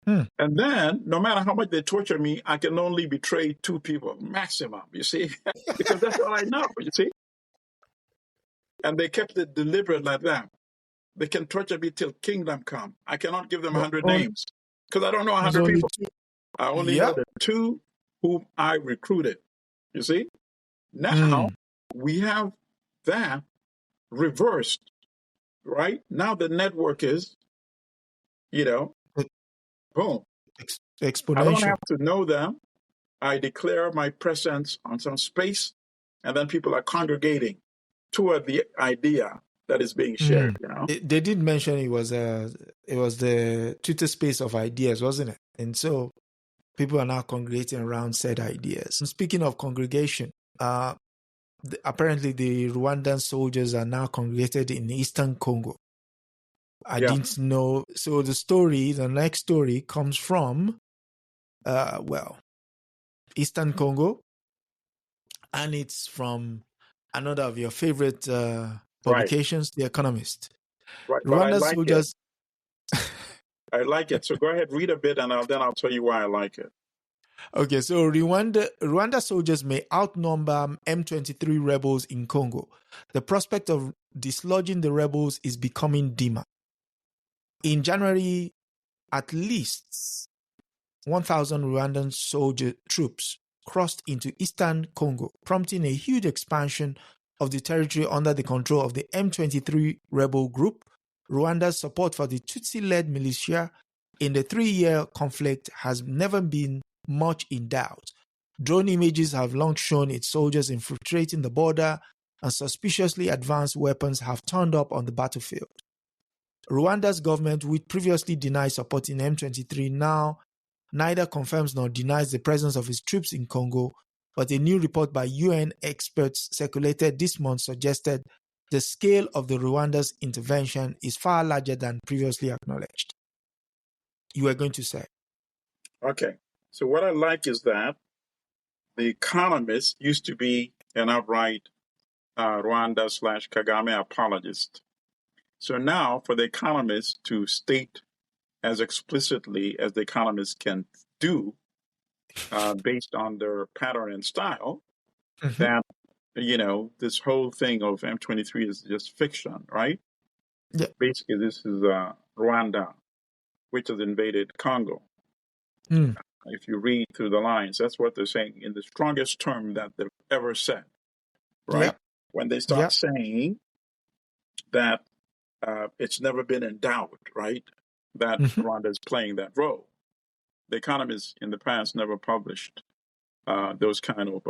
And then, no matter how much they torture me, I can only betray 2 people, maximum, you see? Because that's all I know, you see? And they kept it deliberate like that. They can torture me till kingdom come. I cannot give them 100 names because I don't know 100 people. I only know the 2 whom I recruited, you see? Now, we have that reversed, right? Now the network is, boom. Exponential. I don't have to know them. I declare my presence on some space, and then people are congregating toward the idea that is being shared, They did mention it was the Twitter space of ideas, wasn't it? And so people are now congregating around said ideas. And speaking of congregation, apparently the Rwandan soldiers are now congregated in eastern Congo. I didn't know. So the next story comes from, eastern Congo, and it's from another of your favorite publications, The Economist. Right, but Rwanda soldiers. I like it. So go ahead, read a bit, and then I'll tell you why I like it. Okay, so Rwanda soldiers may outnumber M23 rebels in Congo. The prospect of dislodging the rebels is becoming dimmer. In January, at least 1,000 Rwandan soldier troops crossed into eastern Congo, prompting a huge expansion of the territory under the control of the M23 rebel group. Rwanda's support for the Tutsi-led militia in the 3-year conflict has never been much in doubt. Drone images have long shown its soldiers infiltrating the border, and suspiciously advanced weapons have turned up on the battlefield. Rwanda's government, which previously denied supporting M23, now neither confirms nor denies the presence of its troops in Congo, but a new report by UN experts circulated this month suggested the scale of the Rwanda's intervention is far larger than previously acknowledged. You were going to say. Okay. So what I like is that The Economist used to be an outright Rwanda/Kagame apologist. So now for The Economist to state as explicitly as The Economist can do, based on their pattern and style, that, this whole thing of M23 is just fiction, right? Yeah. Basically, this is Rwanda, which has invaded Congo. If you read through the lines, that's what they're saying in the strongest term that they've ever said, right? Yep. When they start saying that it's never been in doubt, right, that Rwanda is playing that role. The Economist in the past never published those kind of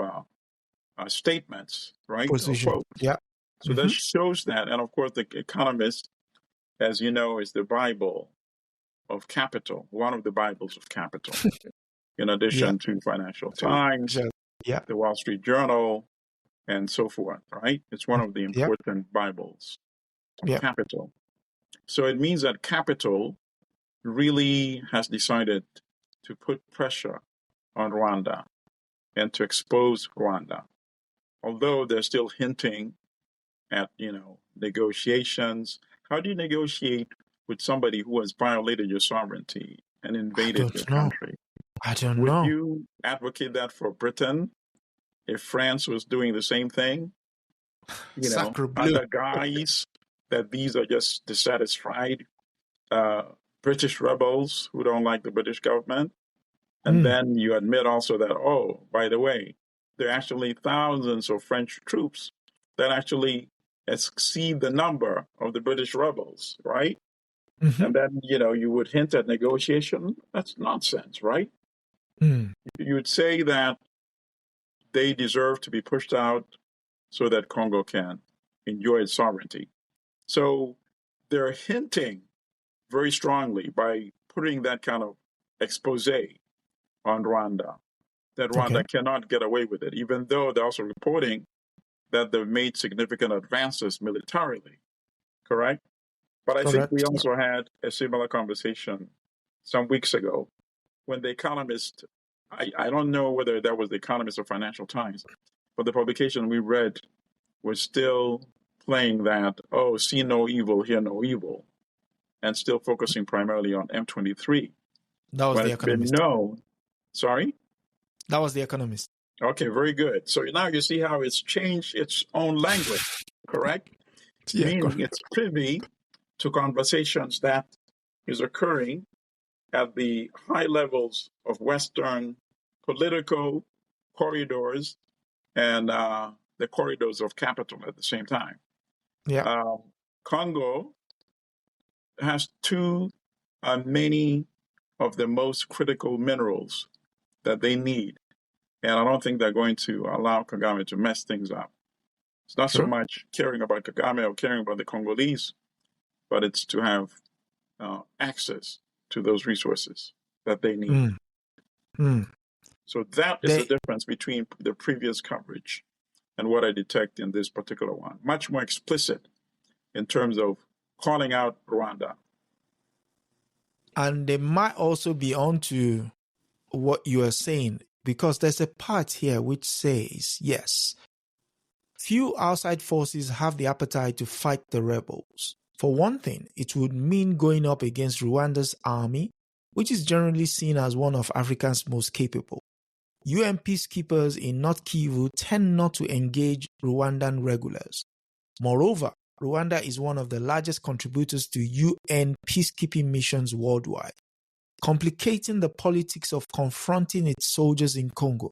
statements, right? Position. Yeah. So that shows that. And of course, The Economist, as you know, is the Bible of capital, one of the Bibles of capital, in addition to Financial Times, the Wall Street Journal, and so forth, right? It's one of the important Bibles of capital. So it means that capital really has decided to put pressure on Rwanda and to expose Rwanda. Although they're still hinting at, negotiations. How do you negotiate with somebody who has violated your sovereignty and invaded your country? I don't know. Would you advocate that for Britain if France was doing the same thing? Under guise that these are just dissatisfied British rebels who don't like the British government. And then you admit also that, oh, by the way, there are actually thousands of French troops that actually exceed the number of the British rebels, right? And then, you would hint at negotiation. That's nonsense, right? You would say that they deserve to be pushed out so that Congo can enjoy its sovereignty. So they're hinting very strongly by putting that kind of expose on Rwanda, that Rwanda cannot get away with it, even though they're also reporting that they've made significant advances militarily, correct? But I think we also had a similar conversation some weeks ago when The Economist, I don't know whether that was The Economist or Financial Times, but the publication we read was still playing that, oh, see no evil, hear no evil, and still focusing primarily on M23. That was The Economist. Sorry? That was The Economist. Okay, very good. So now you see how it's changed its own language, correct? Meaning it's privy to conversations that is occurring at the high levels of Western political corridors and the corridors of capital at the same time. Congo has many of the most critical minerals that they need. And I don't think they're going to allow Kagame to mess things up. It's not so True. much caring about Kagame or caring about the Congolese, but it's to have access to those resources that they need. Mm. Mm. So that is the difference between the previous coverage and what I detect in this particular one. Much more explicit in terms of calling out Rwanda. And they might also be onto what you are saying, because there's a part here which says, yes, few outside forces have the appetite to fight the rebels. For one thing, it would mean going up against Rwanda's army, which is generally seen as one of Africa's most capable. UN peacekeepers in North Kivu tend not to engage Rwandan regulars. Moreover, Rwanda is one of the largest contributors to UN peacekeeping missions worldwide, complicating the politics of confronting its soldiers in Congo.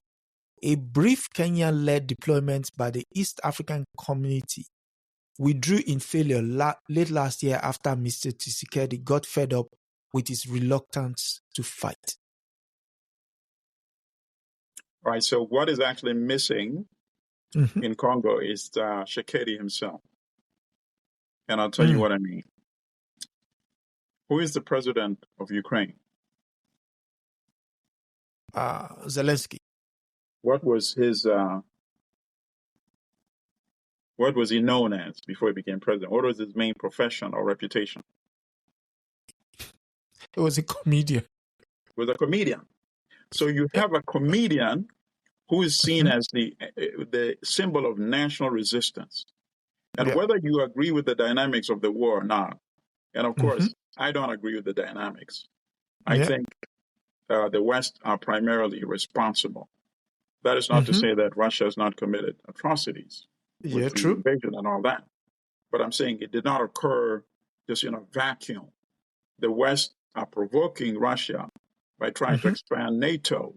A brief Kenyan-led deployment by the East African Community withdrew in failure late last year after Mr. Tshisekedi got fed up with his reluctance to fight. All right, so what is actually missing in Congo is Tshisekedi himself. And I'll tell you what I mean. Who is the president of Ukraine? Zelensky. What was his? What was he known as before he became president? What was his main profession or reputation? He was a comedian. He was a comedian. So you have a comedian who is seen as the symbol of national resistance. And whether you agree with the dynamics of the war or not, and of course, I don't agree with the dynamics. I think the West are primarily responsible. That is not to say that Russia has not committed atrocities with the invasion and all that. But I'm saying it did not occur just in a vacuum. The West are provoking Russia by trying to expand NATO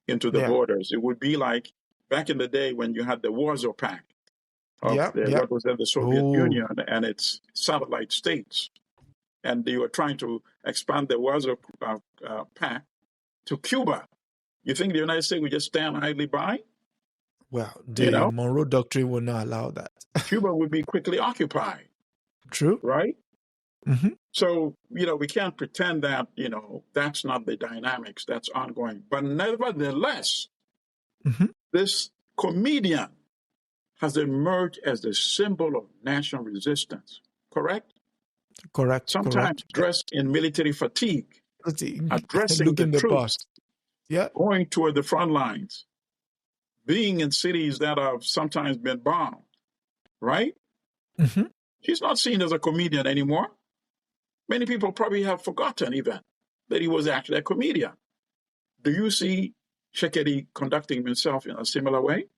into the borders. It would be like back in the day when you had the Warsaw Pact of what was then the Soviet Union and its satellite states. And they were trying to expand the Warsaw Pact to Cuba. You think the United States would just stand idly by? Well, the Monroe Doctrine would not allow that. Cuba would be quickly occupied. True. Right? So, we can't pretend that, that's not the dynamics that's ongoing. But nevertheless, this comedian has emerged as the symbol of national resistance. Correct? Correct. Sometimes dressed in military fatigue, addressing the troops, going toward the front lines, being in cities that have sometimes been bombed, right? He's not seen as a comedian anymore. Many people probably have forgotten even that he was actually a comedian. Do you see Tshisekedi conducting himself in a similar way?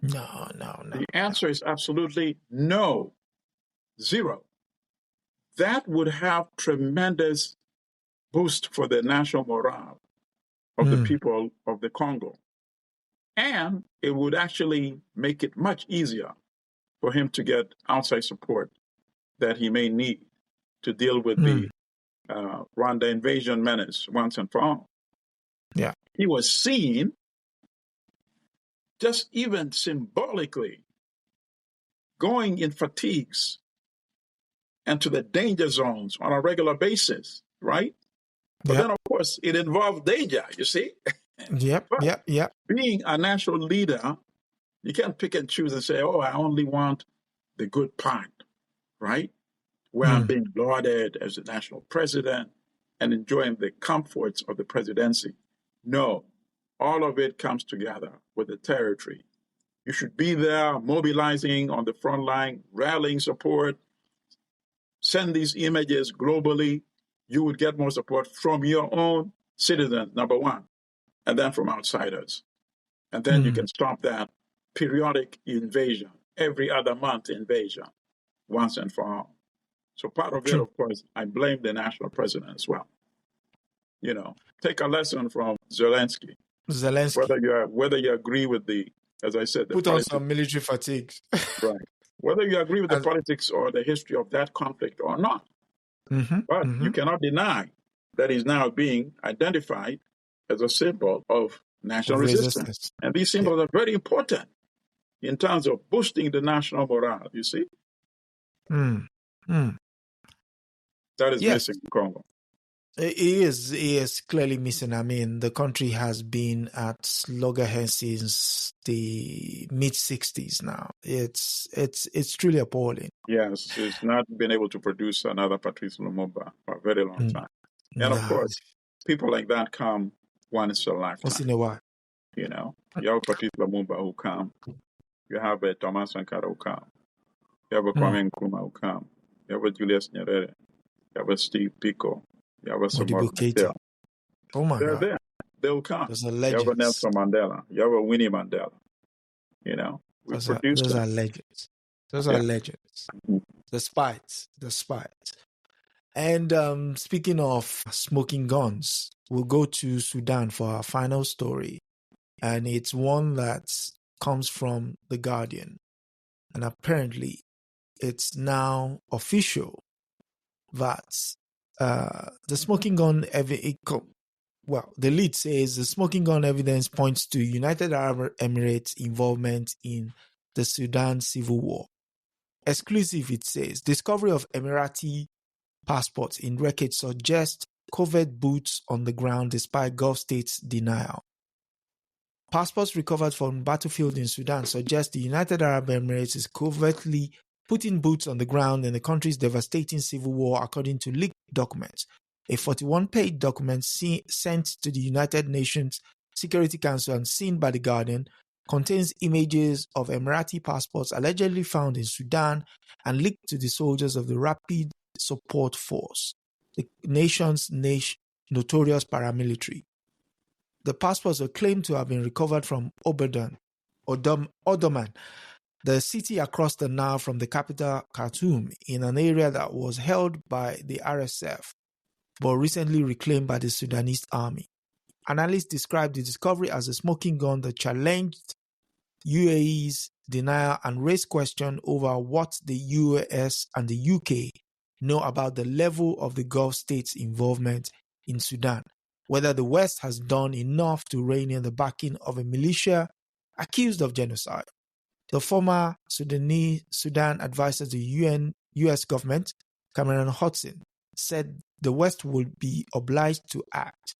No. The answer is absolutely no. Zero. That would have tremendous boost for the national morale of the people of the Congo. And it would actually make it much easier for him to get outside support that he may need to deal with the Rwanda invasion menace once and for all. Yeah. He was seen, just even symbolically, going in fatigues and to the danger zones on a regular basis, right? But then, of course, it involved danger, you see? Yep. Being a national leader, you can't pick and choose and say, I only want the good part, right? Where I'm being lauded as the national president and enjoying the comforts of the presidency. No, all of it comes together with the territory. You should be there mobilizing on the front line, rallying support, send these images globally. You would get more support from your own citizens, number one, and then from outsiders. And then you can stop that periodic invasion, every other month invasion, once and for all. So part of it, of course, I blame the national president as well. Take a lesson from Zelensky. Whether you agree with as I said, put on some military fatigues. Right. Whether you agree with the politics or the history of that conflict or not. But you cannot deny that he's now being identified as a symbol of national resistance. And these symbols are very important. in terms of boosting the national morale, you see? Mm. Mm. That is Yes, missing in Congo. it is clearly missing. I mean, the country has been at loggerheads since the mid '60s. Now, it's truly appalling. Yes, it's not been able to produce another Patrice Lumumba for a very long Mm. time. And of Nah, course, people like that come once a once lifetime. in a while. You know, you have Patrice Lumumba who come, you have a Thomas Sankara who come, you have a Mm. Kwame Nkrumah who come, you have a Julius Nyerere, you have a Steve Biko, you have a Samora Modibo Machel. Keita. Oh my They're God, there. They'll come. those are You have a legends. Nelson Mandela. You have a Winnie Mandela. You know, we produce Those them. are legends. Those are Yeah. legends. Despite. And speaking of smoking guns, we'll go to Sudan for our final story. And it's one that comes from The Guardian. And apparently, it's now official that the smoking gun the lead says the smoking gun evidence points to United Arab Emirates involvement in the Sudan civil war. Exclusive, it says, discovery of Emirati passports in wreckage suggests covert boots on the ground despite Gulf states' denial. Passports recovered from battlefield in Sudan suggest the United Arab Emirates is covertly putting boots on the ground in the country's devastating civil war, according to leaked documents. A 41-page document sent to the United Nations Security Council and seen by The Guardian contains images of Emirati passports allegedly found in Sudan and leaked to the soldiers of the Rapid Support Force, the nation's notorious paramilitary. The passports were claimed to have been recovered from Omdurman, the city across the Nile from the capital Khartoum, in an area that was held by the RSF, but recently reclaimed by the Sudanese army. Analysts described the discovery as a smoking gun that challenged UAE's denial and raised questions over what the US and the UK know about the level of the Gulf states' involvement in Sudan, whether the West has done enough to rein in the backing of a militia accused of genocide. The former Sudan advisor to the US government, Cameron Hudson, said the West would be obliged to act.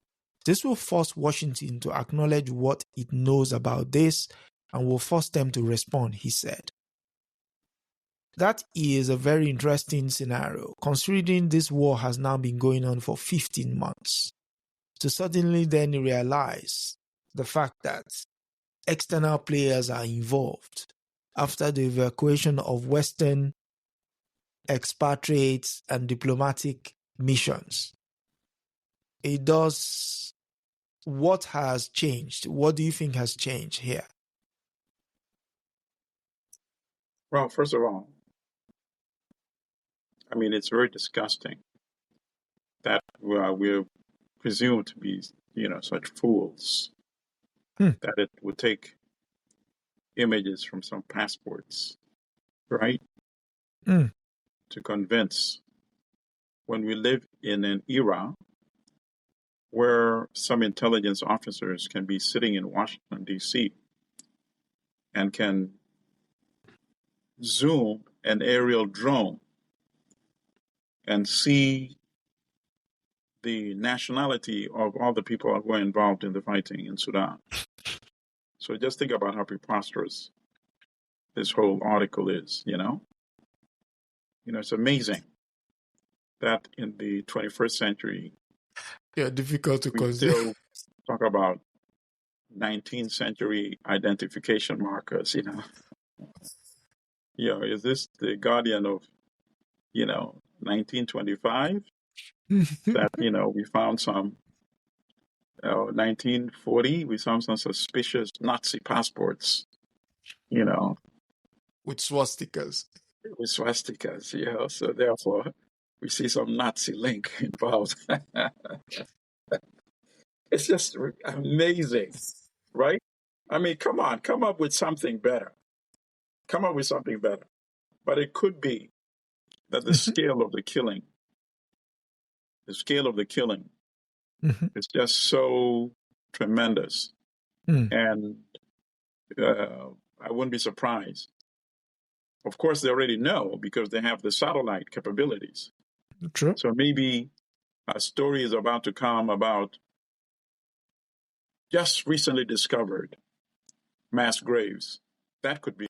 This will force Washington to acknowledge what it knows about this and will force them to respond, he said. That is a very interesting scenario, considering this war has now been going on for 15 months. To suddenly then realize the fact that external players are involved after the evacuation of Western expatriates and diplomatic missions. It does. What has changed? What do you think has changed here? Well, first of all, I mean, it's very disgusting that we're presumed to be, such fools that it would take images from some passports, right, to convince, when we live in an era where some intelligence officers can be sitting in Washington, D.C., and can zoom an aerial drone and see the nationality of all the people who were involved in the fighting in Sudan. So just think about how preposterous this whole article is, it's amazing that in the 21st century, Difficult to we consider. still talk about 19th century identification markers, is this the Guardian of, 1925 that, we found some, 1940, we found some suspicious Nazi passports, with swastikas. with swastikas, so therefore we see some Nazi link involved. It's just amazing, right? I mean, come on, come up with something better. Come up with something better. But it could be that the scale of the killing is just so tremendous. And I wouldn't be surprised. Of course, they already know because they have the satellite capabilities. True. So maybe a story is about to come about just recently discovered mass graves. That could be.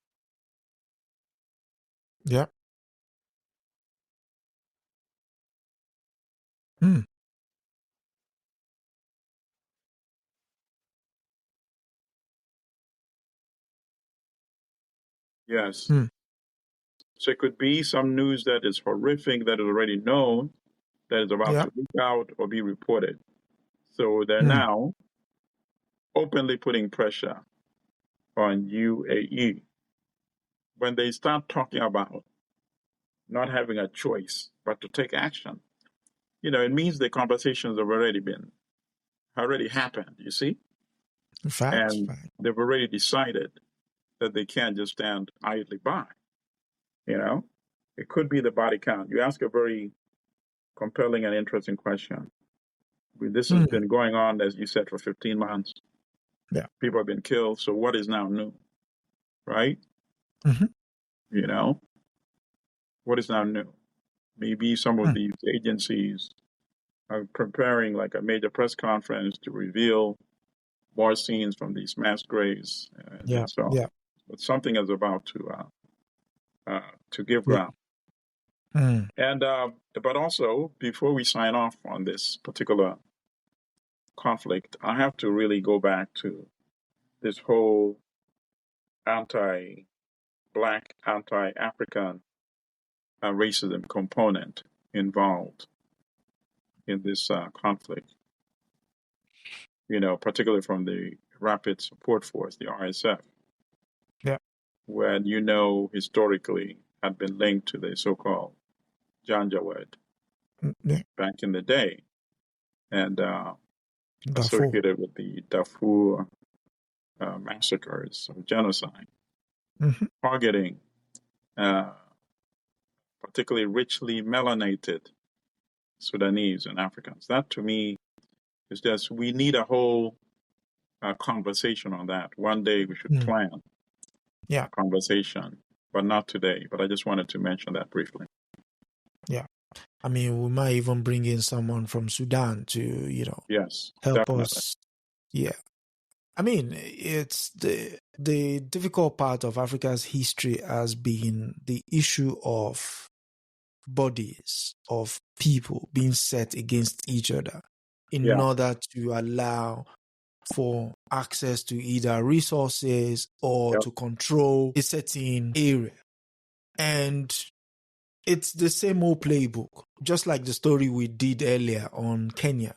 Yeah. Mm. Yes. Mm. So it could be some news that is horrific, that is already known, that is about Yeah. to leak out or be reported. So they're Mm. now openly putting pressure on UAE. When they start talking about not having a choice but to take action, it means the conversations have already happened, you see? Facts. And they've already decided that they can't just stand idly by. It could be the body count. You ask a very compelling and interesting question. This has been going on, as you said, for 15 months. Yeah. People have been killed. So what is now new? Right? Mm-hmm. What is now new? Maybe some of these agencies are preparing like a major press conference to reveal more scenes from these mass graves. Yeah. And so on. Yeah. But something is about to give ground. Mm. And but also, before we sign off on this particular conflict, I have to really go back to this whole anti-Black, anti-African racism component involved in this conflict. Particularly from the Rapid Support Force, the RSF, when historically had been linked to the so-called Janjaweed back in the day, and associated with the Darfur massacres of genocide, targeting particularly richly melanated Sudanese and Africans. That to me is just, we need a whole conversation on that. One day we should plan a conversation, but not today. But I just wanted to mention that briefly. Yeah. I mean, we might even bring in someone from Sudan to, yes, help definitely. us. Yeah. I mean, it's the difficult part of Africa's history has been the issue of bodies, of people being set against each other in order to allow for access to either resources or to control a certain area. And it's the same old playbook, just like the story we did earlier on Kenya,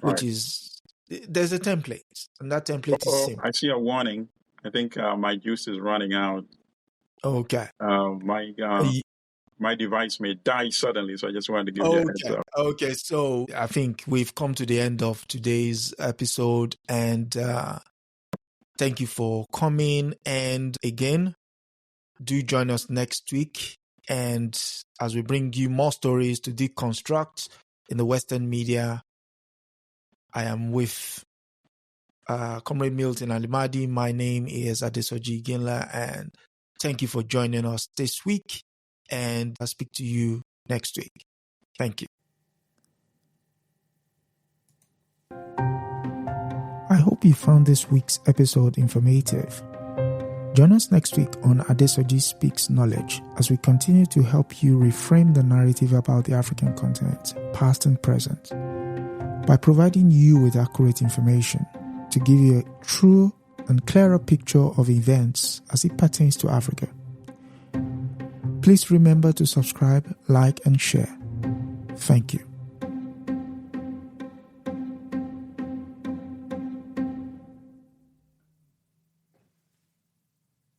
which is, there's a template, and that template is simple. I see a warning. I think my juice is running out. Okay. My device may die suddenly, so I just wanted to give you a heads up. Okay, so I think we've come to the end of today's episode, and thank you for coming. And again, do join us next week, and as we bring you more stories to deconstruct in the Western media. I am with Comrade Milton Allimadi. My name is Adesoji Iginla, and thank you for joining us this week, and I'll speak to you next week. Thank you. I hope you found this week's episode informative. Join us next week on Adesoji Speaks Knowledge as we continue to help you reframe the narrative about the African continent, past and present, by providing you with accurate information to give you a true and clearer picture of events as it pertains to Africa. Please remember to subscribe, like, and share. Thank you.